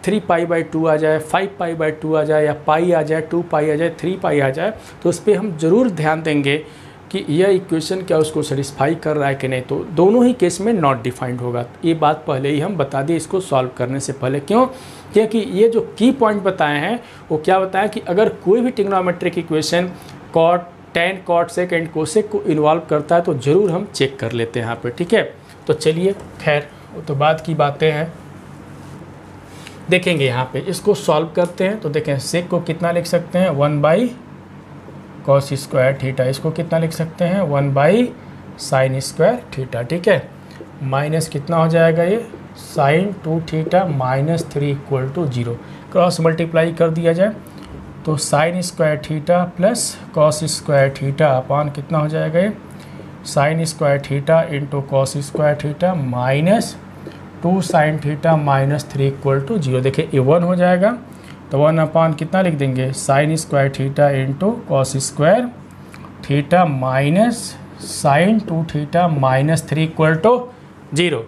3π/2 आ जाए, 5π/2 आ जाए, या पाई आ जाए, 2 पाई आ जाए, 3 पाई आ जाए, तो उस पर हम ज़रूर ध्यान देंगे कि यह इक्वेशन क्या उसको सेटिस्फाई कर रहा है कि नहीं। तो दोनों ही केस में नॉट डिफाइंड होगा। ये बात पहले ही हम बता दें इसको सॉल्व करने से पहले। क्यों? क्योंकि ये जो की पॉइंट बताए हैं वो क्या बताएं कि अगर कोई भी trigonometric equation cot, tan, cot sec and cosec को इन्वॉल्व करता है तो ज़रूर हम चेक कर लेते हैं यहाँ पर, ठीक है। तो चलिए खैर वो तो बाद की बातें हैं, देखेंगे यहाँ पे इसको सॉल्व करते हैं। तो देखें सेक को कितना लिख सकते हैं? 1/cos square theta. इसको कितना लिख सकते हैं? 1/sin स्क्वायर थीटा, ठीक है। माइनस कितना हो जाएगा ये? sin 2 theta -3 equal to 0। Cross multiply कर दिया जाए तो sin square theta plus cos square theta upon कितना हो जाएगा ये? sin square theta into cos square theta minus 2 sin theta -3 equal to 0। देखिए ये 1 हो जाएगा, तो 1 अपॉन कितना लिख देंगे? sin square theta into cos square theta minus sin 2 theta -3 equal to 0।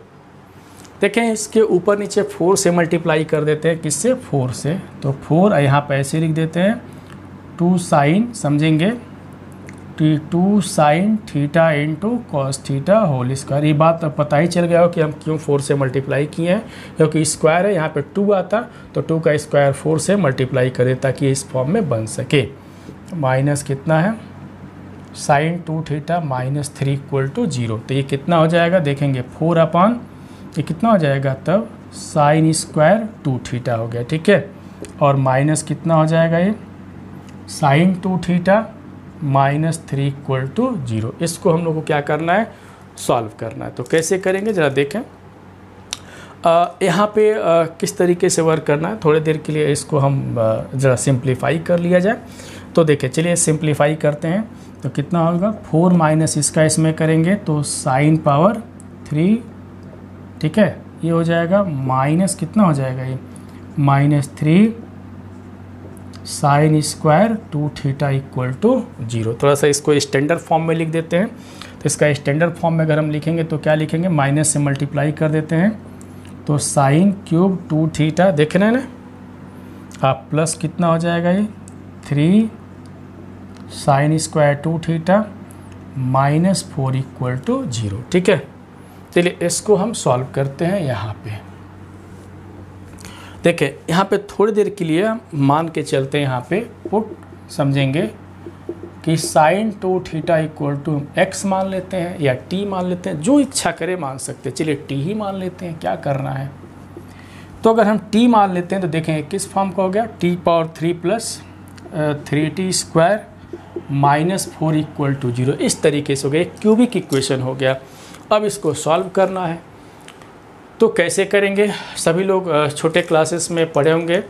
देखें इसके ऊपर नीचे 4 से मल्टीप्लाई कर देते हैं, किससे? 4 से। तो 4 यहाँ पे ऐसे लिख देते हैं 2 साइन, समझेंगे 2 sine theta into cos theta whole square. ये बात अब पता ही चल गया हो कि हम क्यों 4 से मल्टीप्लाई किए हैं, क्योंकि स्क्वायर है, यहाँ पे 2 आता तो 2 का स्क्वायर 4 से मल्टीप्लाई करे ताकि इस फॉर्म में बन सके। माइनस कितना है? Sine 2 theta -3 equal to 0। तो ये कितना हो जाएगा? देखेंगे 4 अपॉन ये कितना हो जाएगा तब? साइन स्क्वायर 2 थीटा हो गया, ठीक है। और माइनस कितना हो जाएगा ये? Sine 2 theta -3 equal to 0। इसको हम लोग को क्या करना है? सॉल्व करना है। तो कैसे करेंगे ज़रा देखें। यहाँ पे किस तरीके से वर्क करना है, थोड़ी देर के लिए इसको हम ज़रा सिंप्लीफाई कर लिया जाए। तो देखें चलिए सिंप्लीफाई करते हैं। तो कितना होगा? 4 माइनस इसका इसमें करेंगे तो साइन पावर 3, ठीक है। ये हो जाएगा माइनस कितना हो जाएगा ये? -3 sine square 2 theta equal to 0। थोड़ा सा इसको स्टैंडर्ड फॉर्म में लिख देते हैं। तो इसका स्टैंडर्ड फॉर्म में अगर हम लिखेंगे तो क्या लिखेंगे? माइनस से मल्टीप्लाई कर देते हैं तो साइन क्यूब 2 थीटा, देख रहे हैं ना आप, प्लस कितना हो जाएगा ये? 3 sine square 2 theta -4 equal to 0। ठीक है, चलिए इसको हम सॉल्व करते हैं। यहाँ पे देखिए, यहाँ पे थोड़ी देर के लिए मान के चलते हैं, यहाँ पे पुट समझेंगे कि sine 2 theta equal to X मान लेते हैं या टी मान लेते हैं, जो इच्छा करे मान सकते हैं। चलिए टी ही मान लेते हैं, क्या करना है। तो अगर हम टी मान लेते हैं तो देखें किस फॉर्म का हो गया, t⁻³ plus 3t² -4 equal to 0। इस तरीके से हो गया, एक क्यूबिक इक्वेशन हो गया। अब इसको सॉल्व करना है, तो कैसे करेंगे। सभी लोग छोटे क्लासेस में पढ़े होंगे,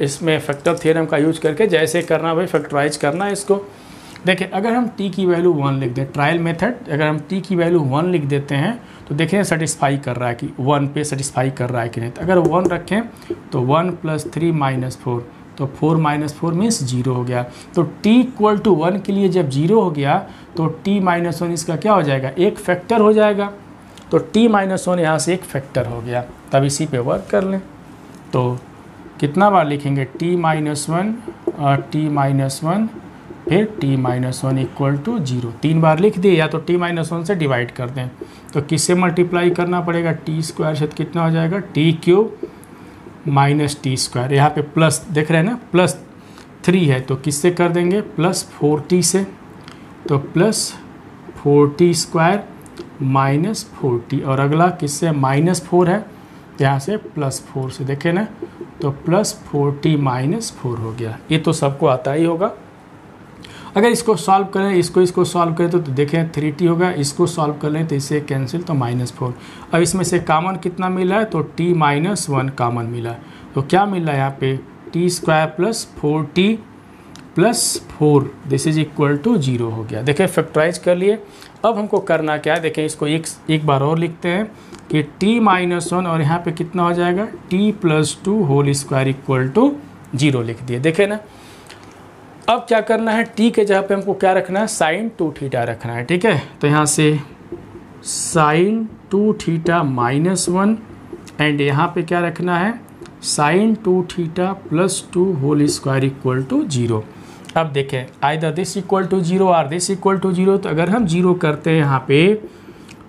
इसमें फैक्टर थ्योरम का यूज करके जैसे करना भाई फैक्टराइज करना है इसको। देखिए अगर हम t की वैल्यू 1 लिख दें, ट्रायल मेथड, अगर हम t की वैल्यू 1 लिख देते हैं तो देखें सेटिस्फाई कर रहा है कि 1 पे सेटिस्फाई कर रहा है कि नहीं। तो अगर 1 रखें तो 1 + 3 - 4, तो 4 - 4 मीन्स 0 हो गया। तो t इक्वल टू 1 के लिए जब 0 हो गया तो t - 1 इसका क्या हो जाएगा, एक फैक्टर हो जाएगा। तो t - 1 यहाँ से एक फैक्टर हो गया। तब इसी पे वर्क कर लें, तो कितना बार लिखेंगे, t - 1 और t - 1 फिर t - 1 इक्वल टू 0। 3 बार लिख दिए, या तो t - 1 से डिवाइड कर दें। तो किससे मल्टीप्लाई करना पड़ेगा, t² से कितना हो जाएगा, t³ - t²। यहाँ पे प्लस देख रहे हैं ना, +3 है तो किससे कर देंगे, +4t से। तो +4t² -4t, और अगला किससे, -4 है, यहाँ से +4 से देखें ना, तो +4t - 4 हो गया। ये तो सबको आता ही होगा। अगर इसको सॉल्व करें, इसको सॉल्व करें तो देखें 3t होगा, इसको सॉल्व कर लें तो इससे कैंसिल, तो -4। अब इसमें से कॉमन कितना मिला है, तो t - 1 कॉमन मिला है। तो क्या मिल रहा है यहाँ पे, t² + 4t + 4 this is equal to 0 हो गया। देखें फैक्टराइज कर लिए। अब हमको करना क्या है, देखें इसको एक बार और लिखते हैं कि t - 1 और यहाँ पे कितना हो जाएगा, t + 2 whole square equal to 0 लिख दिए। देखें ना, अब क्या करना है, t के जगह पे हमको क्या रखना है, साइन 2 थीटा रखना है। ठीक है, तो यहाँ से साइन 2 थीटा -1 एंड यहाँ पे क्या रखना है, sine 2 theta + 2 whole square equal to 0। अब देखें आइदर दिस इक्वल टू 0 और दिस इक्वल टू 0। तो अगर हम 0 करते हैं यहाँ पे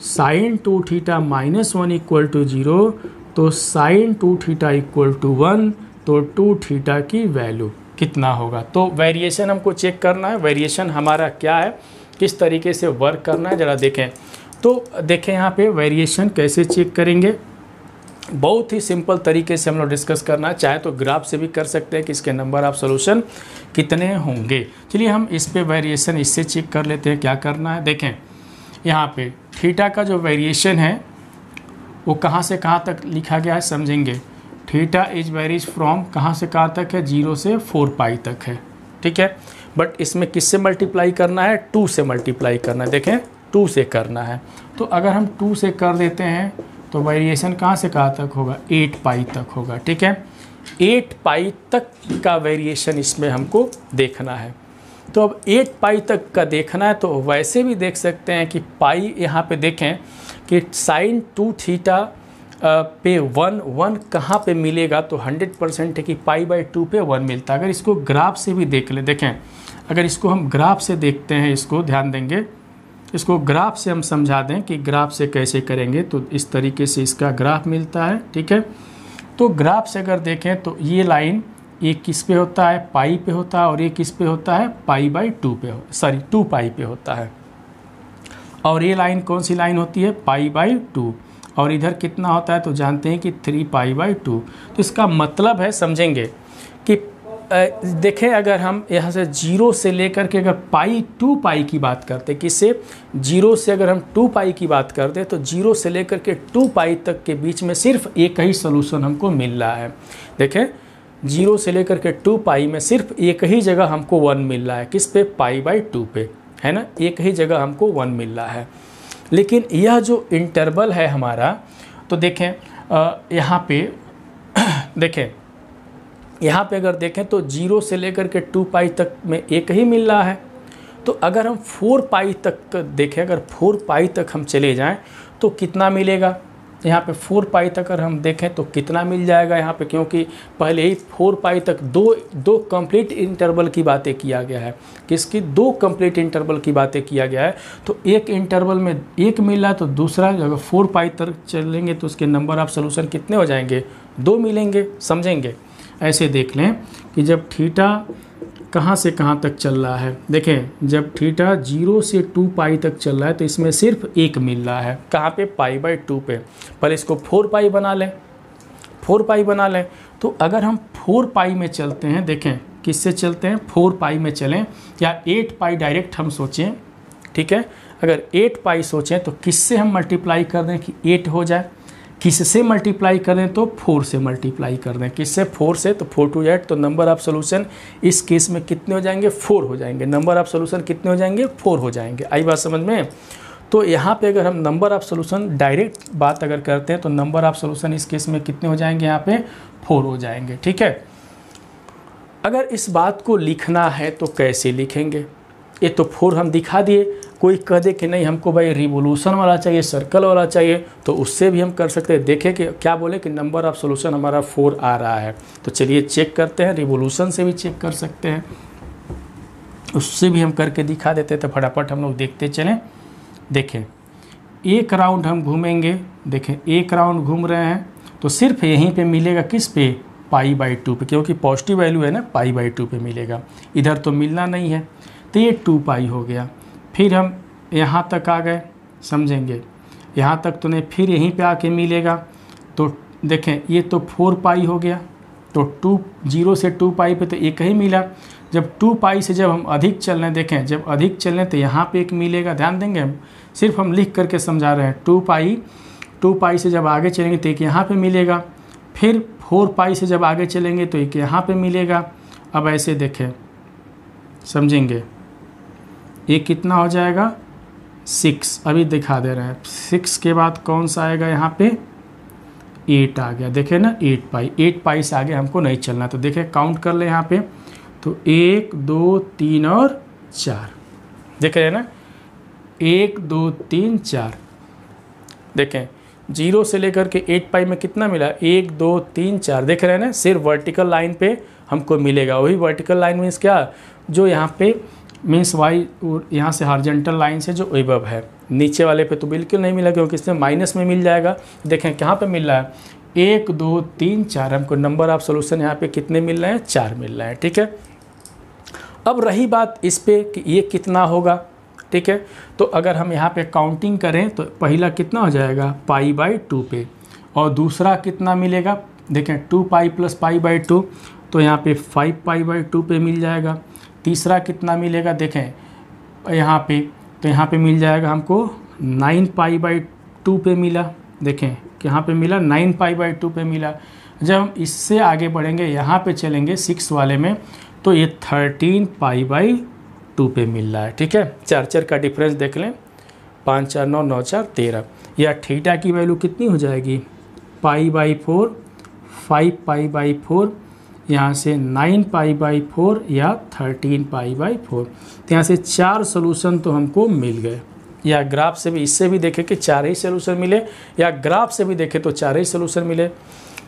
साइन 2 थीटा -1 इक्वल टू 0, तो साइन 2 थीटा इक्वल टू 1, तो 2 थीटा की वैल्यू कितना होगा। तो वेरिएशन हमको चेक करना है, वेरिएशन हमारा क्या है, किस तरीके से वर्क करना है, ज़रा देखें। तो देखें यहाँ पे वेरिएशन कैसे चेक करेंगे, बहुत ही सिंपल तरीके से हम लोग डिस्कस करना है। चाहे तो ग्राफ से भी कर सकते हैं कि इसके नंबर ऑफ सॉल्यूशन कितने होंगे। चलिए हम इस पे वेरिएशन इससे चेक कर लेते हैं, क्या करना है। देखें यहाँ पे थीटा का जो वेरिएशन है वो कहाँ से कहाँ तक लिखा गया है, समझेंगे। थीटा इज वेरीज फ्रॉम कहाँ से कहाँ तक है, 0 से 4π तक है। ठीक है, बट इसमें किससे मल्टीप्लाई करना है, 2 से मल्टीप्लाई करना है। देखें 2 से करना है, तो अगर हम 2 से कर देते हैं तो वेरिएशन कहाँ से कहाँ तक होगा, 8π तक होगा। ठीक है, 8π तक का वेरिएशन इसमें हमको देखना है। तो अब 8π तक का देखना है, तो वैसे भी देख सकते हैं कि पाई यहाँ पे देखें कि साइन 2 थीटा पे 1 कहाँ पे मिलेगा, तो 100% है कि π/2 पे 1 मिलता है। अगर इसको ग्राफ से भी देख ले, देखें अगर इसको हम ग्राफ से देखते हैं, इसको ध्यान देंगे, इसको ग्राफ से हम समझा दें कि ग्राफ से कैसे करेंगे। तो इस तरीके से इसका ग्राफ मिलता है। ठीक है, तो ग्राफ से अगर देखें तो ये लाइन एक किस पे होता है, पाई पे होता है, और ये किस पे होता है, π/2 पे, सॉरी 2π पे होता है। और ये लाइन कौन सी लाइन होती है, π/2, और इधर कितना होता है तो जानते हैं कि 3π/2। तो इसका मतलब है, समझेंगे कि देखें अगर हम यहाँ से 0 से लेकर के अगर 2π की बात करते हैं, किससे, 0 से अगर हम 2π की बात करते हैं, तो 0 से लेकर के 2π तक के बीच में सिर्फ एक ही सोल्यूशन हमको मिल रहा है। देखें 0 से लेकर के 2π में सिर्फ एक ही जगह हमको 1 मिल रहा है, किस पे, π/2 पे, है ना, एक ही जगह हमको 1 मिल रहा है। लेकिन यह जो इंटरवल है हमारा, तो देखें यहाँ पे देखें यहाँ पे अगर देखें तो 0 से लेकर के 2π तक में एक ही मिल रहा है। तो अगर हम 4π तक देखें, अगर 4π तक हम चले जाएं तो कितना मिलेगा, यहाँ पे 4 पाई तक अगर हम देखें तो कितना मिल जाएगा यहाँ पे, क्योंकि पहले ही 4 पाई तक दो कंप्लीट इंटरवल की बातें किया गया है। किसकी? 2 कंप्लीट इंटरवल की बातें किया गया है। तो एक इंटरवल में 1 मिल रहा है, तो दूसरा अगर 4 पाई तक चलेंगे तो उसके नंबर ऑफ सोल्यूशन कितने हो जाएंगे? 2 मिलेंगे। समझेंगे? ऐसे देख लें कि जब थीटा कहाँ से कहाँ तक चल रहा है, देखें जब थीटा 0 से 2 पाई तक चल रहा है तो इसमें सिर्फ 1 मिल रहा है। कहाँ पे? π/2 पे। पहले इसको 4 पाई बना लें, 4 पाई बना लें। तो अगर हम 4 पाई में चलते हैं, देखें किससे चलते हैं? 4 पाई में चलें या 8 पाई डायरेक्ट हम सोचें, ठीक है। अगर 8 पाई सोचें तो किससे हम मल्टीप्लाई कर दें कि 8 हो जाए, किससे मल्टीप्लाई कर दें तो 4 से मल्टीप्लाई कर दें। किससे? 4 से। तो 4 to 8, तो नंबर ऑफ सोल्यूशन इस केस में कितने हो जाएंगे? 4 हो जाएंगे। नंबर ऑफ सोल्यूशन कितने हो जाएंगे? 4 हो जाएंगे। आई बात समझ में? तो यहाँ पे अगर हम नंबर ऑफ सोल्यूशन डायरेक्ट बात अगर करते हैं तो नंबर ऑफ सोल्यूशन इस केस में कितने हो जाएंगे? यहाँ पे 4 हो जाएंगे। ठीक है। अगर इस बात को लिखना है तो कैसे लिखेंगे? ये तो 4 हम दिखा दिए। कोई कह दे कि नहीं हमको भाई रिवोल्यूशन वाला चाहिए, सर्कल वाला चाहिए, तो उससे भी हम कर सकते हैं। देखें कि क्या बोले कि नंबर ऑफ सोल्यूशन हमारा 4 आ रहा है। तो चलिए चेक करते हैं। रिवोल्यूशन से भी चेक कर सकते हैं, उससे भी हम करके दिखा देते। तो फटाफट हम लोग देखते चलें। देखें एक राउंड हम घूमेंगे, देखें एक राउंड घूम रहे हैं तो सिर्फ यहीं पे मिलेगा। किस पे? π/2 पे, क्योंकि पॉजिटिव वैल्यू है ना, π/2 पे मिलेगा। इधर तो मिलना नहीं है, तो ये 2 पाई हो गया। फिर हम यहाँ तक आ गए, समझेंगे? यहाँ तक तो नहीं, फिर यहीं पे आके मिलेगा। तो देखें ये तो 4 पाई हो गया। तो 0 से 2 पाई पे तो एक ही मिला। जब 2 पाई से जब हम अधिक चल रहे हैं, देखें जब अधिक चल रहे हैं तो यहाँ पे एक मिलेगा। ध्यान देंगे, सिर्फ हम लिख करके समझा रहे हैं। 2 पाई से जब आगे चलेंगे तो एक यहाँ पे मिलेगा। फिर 4 पाई से जब आगे चलेंगे तो एक यहाँ पे मिलेगा। अब ऐसे देखें, समझेंगे? ये कितना हो जाएगा? 6। अभी दिखा दे रहे हैं। 6 के बाद कौन सा आएगा? यहाँ पे 8 आ गया। देखें ना, 8 पाई से आगे हमको नहीं चलना। तो देखें काउंट कर ले यहाँ पे, तो 1 2 3 और 4। देख रहे हैं ना, 1 2 3 4। देखें 0 से लेकर के 8 पाई में कितना मिला? 1 2 3 4। देख रहे हैं ना, सिर्फ वर्टिकल लाइन पे हमको मिलेगा। वही वर्टिकल लाइन मीन्स क्या? जो यहाँ पे मीन्स वाई, यहाँ से हॉरिजॉन्टल लाइन से जो एबव है। नीचे वाले पे तो बिल्कुल नहीं मिला, क्योंकि इसमें माइनस में मिल जाएगा। देखें कहाँ पे मिल रहा है? 1 2 3 4। हमको नंबर ऑफ सोल्यूशन यहाँ पे कितने मिल रहे हैं? 4 मिल रहे हैं। ठीक है। अब रही बात इस पे कि ये कितना होगा। ठीक है। तो अगर हम यहाँ पे काउंटिंग करें तो पहला कितना हो जाएगा? π/2 पे, और दूसरा कितना मिलेगा? देखें 2 पाई प्लस π/2, तो यहाँ पे 5 π/2 पे मिल जाएगा। तीसरा कितना मिलेगा? देखें यहाँ पे, तो यहाँ पे मिल जाएगा हमको 9 π/2 पे मिला। देखें यहाँ पे मिला 9 π/2 पे मिला। जब हम इससे आगे बढ़ेंगे, यहाँ पे चलेंगे 6 वाले में, तो ये 13 π/2 पे मिल रहा है। ठीक है। 4 का डिफरेंस देख लें, 5 4 9 9 4 13। या थीटा की वैल्यू कितनी हो जाएगी? π/4, 5 π/4, यहाँ से 9 π/4 या 13 π/4। तो यहाँ से 4 सोल्यूशन तो हमको मिल गए। या ग्राफ से भी, इससे भी देखें कि 4 ही सोल्यूशन मिले, या ग्राफ से भी देखें तो 4 ही सोल्यूशन मिले।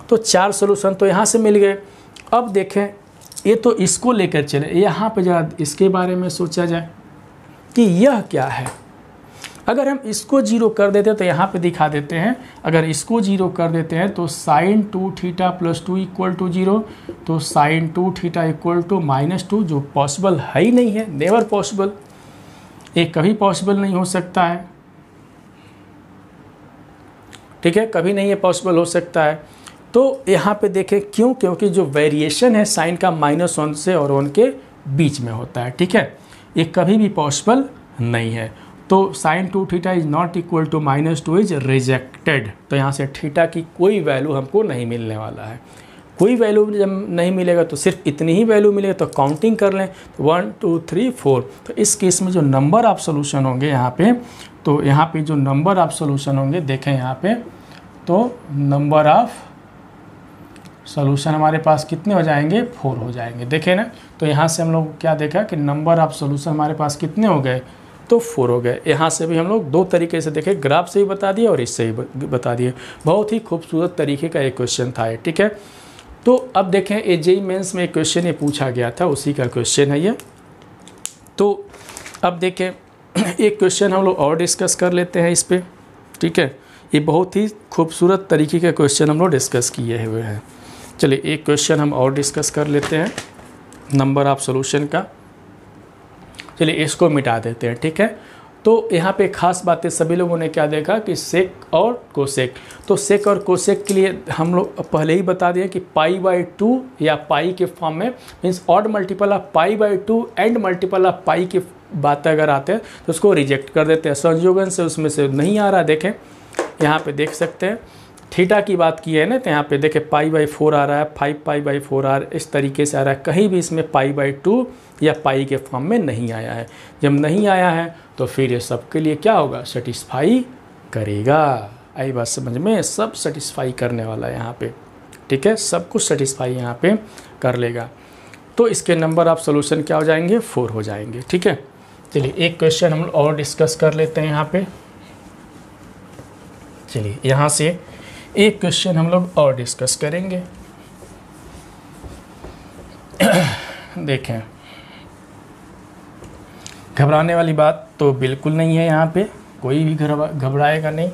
तो 4 सोल्यूशन तो यहाँ से मिल गए। अब देखें ये तो इसको लेकर चले, यहाँ पे जरा इसके बारे में सोचा जाए कि यह क्या है। अगर हम इसको 0 कर देते हैं तो यहाँ पे दिखा देते हैं। अगर इसको 0 कर देते हैं तो sin 2 theta plus 2 equal to 0, तो sin 2 थीटा इक्वल टू -2, जो पॉसिबल है ही नहीं है। नेवर पॉसिबल, ये कभी पॉसिबल नहीं हो सकता है। ठीक है, कभी नहीं ये पॉसिबल हो सकता है। तो यहाँ पे देखें क्यों? क्योंकि जो वेरिएशन है साइन का -1 से और 1 के बीच में होता है। ठीक है, ये कभी भी पॉसिबल नहीं है। तो sin 2 theta is not equal to -2 is rejected. तो यहाँ से थीटा की कोई वैल्यू हमको नहीं मिलने वाला है। कोई वैल्यू जब नहीं मिलेगा तो सिर्फ इतनी ही वैल्यू मिलेगा। तो काउंटिंग कर लें, 1 2 3 4। तो इस केस में जो नंबर ऑफ सोल्यूशन होंगे यहाँ पे, तो यहाँ पे जो नंबर ऑफ सोल्यूशन होंगे, देखें यहाँ पे, तो नंबर ऑफ सोल्यूशन हमारे पास कितने हो जाएंगे? 4 हो जाएंगे। देखें ना, तो यहाँ से हम लोग क्या देखा कि नंबर ऑफ सोल्यूशन हमारे पास कितने हो गए? तो 4 हो गए। यहाँ से भी हम लोग दो तरीके से देखें, ग्राफ से भी बता दिए और इससे ही बता दिए। बहुत ही खूबसूरत तरीके का एक क्वेश्चन था ये, ठीक है। तो अब देखें जेईई मेंस में एक क्वेश्चन ये पूछा गया था, उसी का क्वेश्चन है ये। तो अब देखें एक क्वेश्चन हम लोग और डिस्कस कर लेते हैं इस पर, ठीक है। ये बहुत ही खूबसूरत तरीके का क्वेश्चन हम लोग डिस्कस किए हुए हैं। चलिए एक क्वेश्चन हम और डिस्कस कर लेते हैं नंबर ऑफ सॉल्यूशन का। चलिए इसको मिटा देते हैं, ठीक है। तो यहाँ पे खास बातें सभी लोगों ने क्या देखा कि सेक और कोसेक। तो सेक और कोसेक के लिए हम लोग पहले ही बता दिए कि π/2 या पाई के फॉर्म में, means odd multiple of π/2 and multiple of pi की बात अगर आते हैं तो उसको रिजेक्ट कर देते हैं। संयोजन से उसमें से नहीं आ रहा, देखें यहाँ पे देख सकते हैं थीटा की बात की है ना, तो यहाँ पे देखें π/4 आ रहा है, 5π/4 आ रहा है, इस तरीके से आ रहा है। कहीं भी इसमें π/2 या पाई के फॉर्म में नहीं आया है। जब नहीं आया है तो फिर ये सबके लिए क्या होगा, सेटिस्फाई करेगा। आई बात समझ में, सब सेटिस्फाई करने वाला है यहाँ पे, ठीक है। सब कुछ सेटिस्फाई यहाँ पे कर लेगा। तो इसके नंबर ऑफ सॉल्यूशन क्या हो जाएंगे, 4 हो जाएंगे, ठीक है। चलिए एक क्वेश्चन हम और डिस्कस कर लेते हैं यहाँ पे। चलिए यहाँ से एक क्वेश्चन हम लोग और डिस्कस करेंगे। देखें घबराने वाली बात तो बिल्कुल नहीं है, यहाँ पे कोई भी घबराएगा नहीं।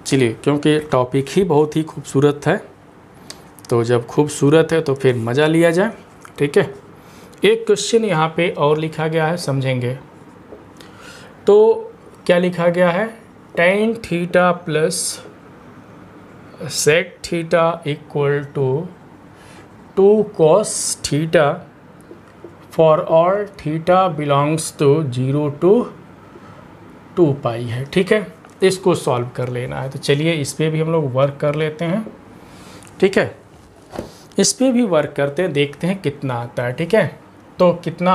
चलिए क्योंकि टॉपिक ही बहुत ही खूबसूरत है, तो जब खूबसूरत है तो फिर मज़ा लिया जाए, ठीक है। एक क्वेश्चन यहाँ पे और लिखा गया है, समझेंगे। तो क्या लिखा गया है, tan theta plus sec theta equal to 2 cos theta for all theta belongs to 0 to 2 pi है, ठीक है। इसको सॉल्व कर लेना है। तो चलिए इस पर भी हम लोग वर्क कर लेते हैं, ठीक है। इस पर भी वर्क करते हैं, देखते हैं कितना आता है, ठीक है। तो कितना,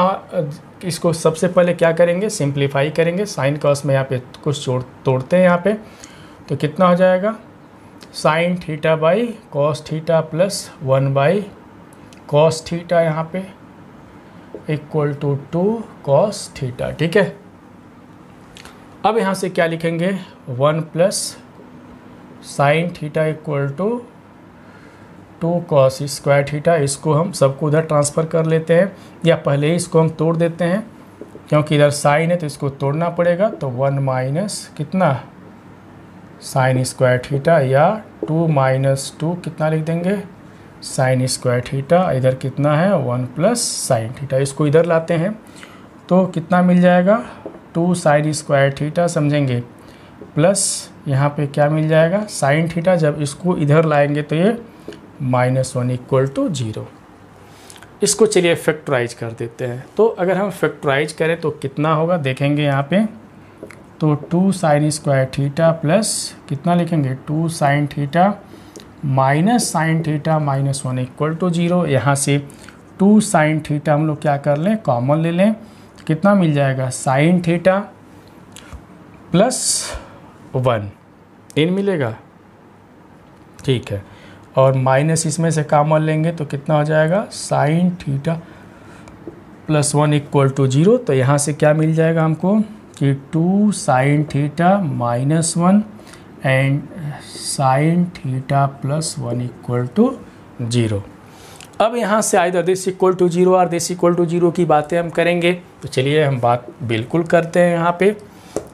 इसको सबसे पहले क्या करेंगे, सिंप्लीफाई करेंगे। साइन कॉस में यहाँ पे कुछ तोड़ते हैं यहाँ पे, तो कितना हो जाएगा, sine theta by cos theta plus 1 cos theta यहाँ पे इक्वल टू 2 कॉस थीटा, ठीक है। अब यहाँ से क्या लिखेंगे, 1 plus sine theta equal to 2 cos square theta. इसको हम सबको उधर ट्रांसफ़र कर लेते हैं, या पहले ही इसको हम तोड़ देते हैं, क्योंकि इधर साइन है तो इसको तोड़ना पड़ेगा। तो 1 माइनस कितना, साइन स्क्वायर थीटा, या 2 माइनस 2 कितना लिख देंगे, साइन स्क्वायर थीटा। इधर कितना है, 1 प्लस साइन थीटा। इसको इधर लाते हैं तो कितना मिल जाएगा, 2 साइन स्क्वायर थीटा, समझेंगे, प्लस यहाँ पे क्या मिल जाएगा, साइन थीटा। जब इसको इधर लाएंगे तो ये -1 इक्वल टू 0। इसको चलिए फैक्टराइज कर देते हैं। तो अगर हम फैक्टराइज करें तो कितना होगा, देखेंगे यहाँ पे। तो 2 साइन स्क्वायर थीटा प्लस कितना लिखेंगे, 2 sine theta minus sine theta -1 equal to 0। यहाँ से 2 साइन थीटा हम लोग क्या कर लें, कॉमन ले लें, तो कितना मिल जाएगा, साइन थीटा प्लस 1 इन मिलेगा, ठीक है। और माइनस इसमें से कॉमन लेंगे तो कितना हो जाएगा, sine theta plus 1 equal to 0। तो यहाँ से क्या मिल जाएगा हमको कि 2 sine theta -1 and sine theta plus 1 equal to 0। अब यहाँ से आइदर दिस इक्वल टू 0 और दिस इक्वल टू 0 की बातें हम करेंगे। तो चलिए हम बात बिल्कुल करते हैं यहाँ पे।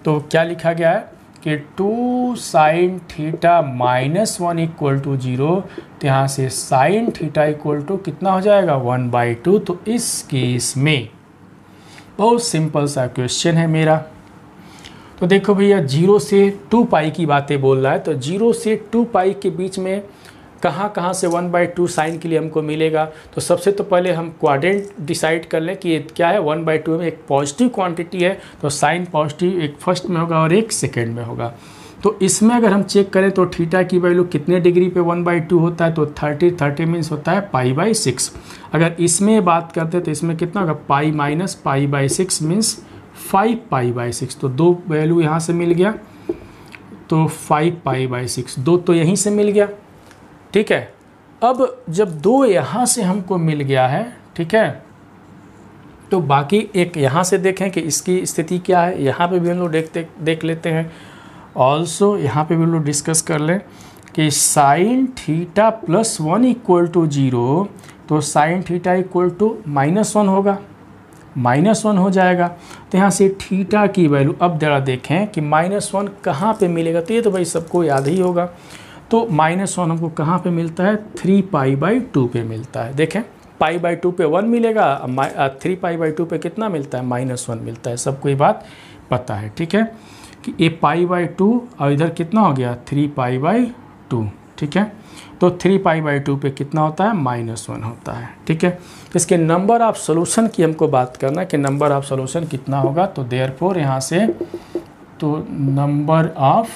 तो क्या लिखा गया है कि 2 साइन थीटा -1 इक्वल टू 0। तो यहाँ से साइन थीटा इक्वल टू कितना हो जाएगा, 1/2। तो इस केस में बहुत सिंपल सा क्वेश्चन है मेरा। तो देखो भैया 0 से 2 पाई की बातें बोल रहा है, तो 0 से 2 पाई के बीच में कहाँ से 1/2 साइन के लिए हमको मिलेगा। तो सबसे तो पहले हम क्वाड्रेंट डिसाइड कर लें कि ये क्या है, 1/2 में एक पॉजिटिव क्वांटिटी है, तो साइन पॉजिटिव एक फर्स्ट में होगा और एक सेकेंड में होगा। तो इसमें अगर हम चेक करें तो थीटा की वैल्यू कितने डिग्री पे 1/2 होता है, तो 30 मीन्स होता है π/6। अगर इसमें बात करते हैं तो इसमें कितना होगा, पाई माइनस π/6 मीन्स 5π/6। तो 2 वैल्यू यहाँ से मिल गया, तो 5π/6 2 तो यहीं से मिल गया, ठीक है। अब जब 2 यहाँ से हमको मिल गया है, ठीक है, तो बाकी एक यहाँ से देखें कि इसकी स्थिति क्या है, यहाँ पे भी हम लोग देख लेते हैं। ऑल्सो यहाँ पे भी हम लोग डिस्कस कर लें कि sine theta plus 1 equal to 0, तो साइन थीटा इक्वल टू -1 होगा, -1 हो जाएगा। तो यहाँ से थीटा की वैल्यू अब जरा देखें कि -1 कहाँ पे मिलेगा, तो ये तो भाई सबको याद ही होगा। तो -1 हमको कहाँ पे मिलता है, 3π/2 पे मिलता है। देखें π/2 पे 1 मिलेगा, 3π/2 पे कितना मिलता है, -1 मिलता है। सबको ये बात पता है, ठीक है, कि ये π/2 और इधर कितना हो गया 3π/2, ठीक है। तो 3π/2 पे कितना होता है, -1 होता है, ठीक है। इसके नंबर ऑफ सोल्यूशन की हमको बात करना है कि नंबर ऑफ सोल्यूशन कितना होगा। तो देयरफॉर यहाँ से तो नंबर ऑफ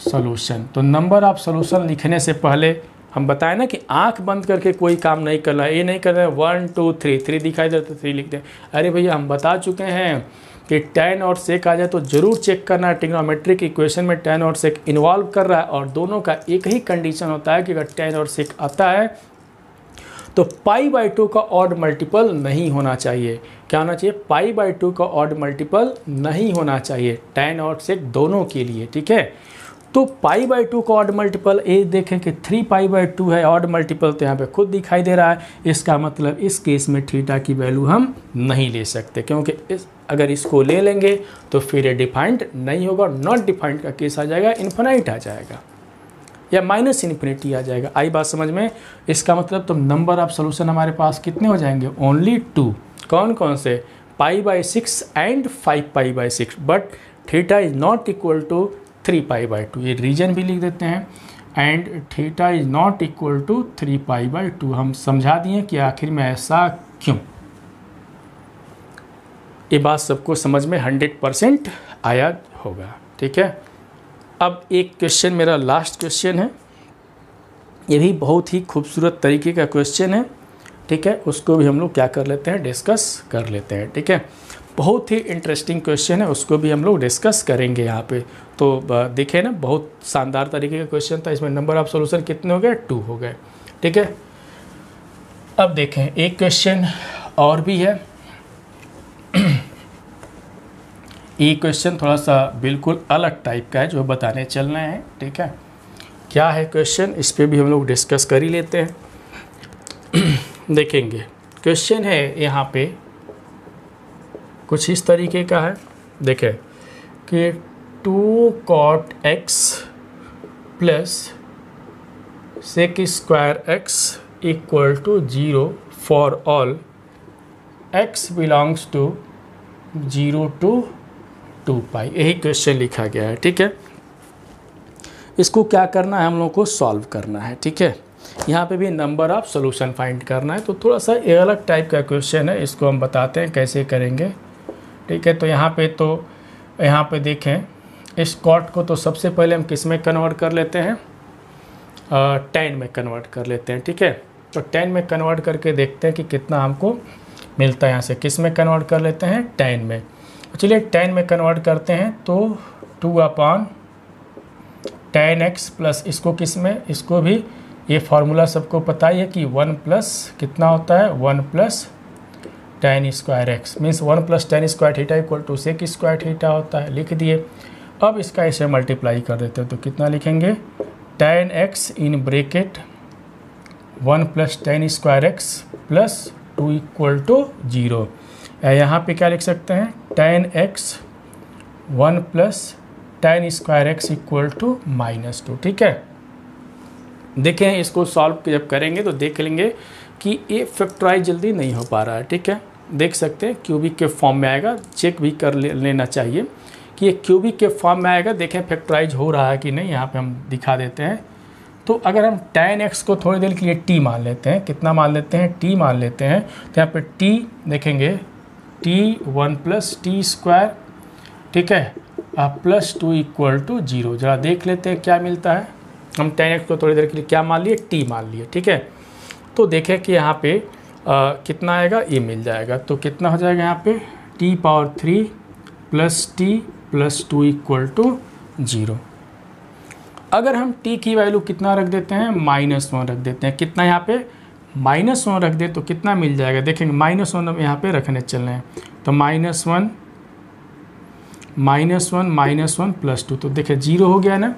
सोल्यूशन, तो नंबर ऑफ सोल्यूशन लिखने से पहले हम बताएं ना कि आंख बंद करके कोई काम नहीं करना है। ये नहीं कर रहे हैं 1 2 3 दिखाई दे तो 3 लिख दें। अरे भैया हम बता चुके हैं कि tan और sec आ जाए तो ज़रूर चेक करना है। ट्रिग्नोमेट्रिक इक्वेशन में tan और sec इन्वॉल्व कर रहा है और दोनों का एक ही कंडीशन होता है कि अगर tan और sec आता है तो π/2 का ऑड मल्टीपल नहीं होना चाहिए। क्या होना चाहिए, π/2 का ऑड मल्टीपल नहीं होना चाहिए tan और sec दोनों के लिए, ठीक है। तो π/2 का ऑड मल्टीपल, ये देखें कि 3π/2 है ऑड मल्टीपल, तो यहाँ पे खुद दिखाई दे रहा है। इसका मतलब इस केस में थीटा की वैल्यू हम नहीं ले सकते, क्योंकि अगर इसको ले लेंगे तो फिर ये डिफाइंड नहीं होगा। नॉट डिफाइंड का केस आ जाएगा, इन्फिनाइट आ जाएगा या -∞ आ जाएगा। आई बात समझ में। इसका मतलब तो नंबर ऑफ सोल्यूशन हमारे पास कितने हो जाएंगे, ओनली 2। कौन कौन से, π/6 and 5π/6, but theta is not equal to 3π/2। ये रीजन भी लिख देते हैं, and theta is not equal to 3π/2। हम समझा दिए कि आखिर में ऐसा क्यों। ये बात सबको समझ में 100% आया होगा, ठीक है। अब एक क्वेश्चन मेरा लास्ट क्वेश्चन है, ये भी बहुत ही खूबसूरत तरीके का क्वेश्चन है, ठीक है। उसको भी हम लोग क्या कर लेते हैं, डिस्कस कर लेते हैं, ठीक है। बहुत ही इंटरेस्टिंग क्वेश्चन है, उसको भी हम लोग डिस्कस करेंगे यहाँ पे। तो देखें ना, बहुत शानदार तरीके का क्वेश्चन था। इसमें नंबर ऑफ सॉल्यूशन कितने हो गए, 2 हो गए, ठीक है। अब देखें एक क्वेश्चन और भी है। ये क्वेश्चन थोड़ा सा बिल्कुल अलग टाइप का है जो बताने चलना है, ठीक है। क्या है क्वेश्चन, इस पर भी हम लोग डिस्कस कर ही लेते हैं। देखेंगे क्वेश्चन है यहाँ पे कुछ इस तरीके का है। देखें कि 2 cot x plus sec² x equal to 0 for all x belongs to 0 to 2π। यही क्वेश्चन लिखा गया है, ठीक है। इसको क्या करना है, हम लोग को सॉल्व करना है, ठीक है। यहाँ पे भी नंबर ऑफ सॉल्यूशन फाइंड करना है। तो थोड़ा सा ये अलग टाइप का क्वेश्चन है, इसको हम बताते हैं कैसे करेंगे, ठीक है। तो यहाँ पे देखें, इस कॉट को तो सबसे पहले हम किस में कन्वर्ट कर लेते हैं, tan में कन्वर्ट कर लेते हैं, ठीक है। तो tan में कन्वर्ट करके देखते हैं कि कितना हमको मिलता है। यहाँ से किस में कन्वर्ट कर लेते हैं, tan में। चलिए tan में कन्वर्ट करते हैं, तो 2/tan x प्लस इसको किस में, इसको भी ये फार्मूला सबको पता ही है कि 1 प्लस कितना होता है, 1 plus tan² x means 1 plus tan² theta equal to sec² theta होता है, लिख दिए। अब इसका इसे मल्टीप्लाई कर देते हैं, तो कितना लिखेंगे, tan x in bracket 1 plus tan² x plus 2 equal to 0। यहाँ पे क्या लिख सकते हैं, tan x 1 plus tan² x equal to -2, ठीक है। देखें इसको सॉल्व जब करेंगे तो देख लेंगे कि ये फैक्टराइज जल्दी नहीं हो पा रहा है, ठीक है। देख सकते हैं क्यूबिक के फॉर्म में आएगा, चेक भी कर लेना चाहिए कि ये क्यूबिक के फॉर्म में आएगा। देखें फैक्टराइज हो रहा है कि नहीं, यहाँ पे हम दिखा देते हैं। तो अगर हम tan x को थोड़ी देर के लिए t मान लेते हैं, कितना मान लेते हैं, t मान लेते हैं, तो यहाँ पे t देखेंगे t 1 प्लस t², ठीक है, प्लस 2 इक्वल टू 0। जरा देख लेते हैं क्या मिलता है। हम tan x को थोड़ी देर के लिए क्या मान लिए, t मान लिए, ठीक है। तो देखें कि यहाँ पे कितना आएगा, ये मिल जाएगा। तो कितना हो जाएगा यहाँ पे, t³ plus t plus 2 equal to 0। अगर हम t की वैल्यू कितना रख देते हैं, -1 रख देते हैं, कितना यहाँ पे -1 रख दे तो कितना मिल जाएगा, देखेंगे -1 हम यहाँ पे रखने चल रहे हैं, तो -1 -1 तो देखिए 0 हो गया ना,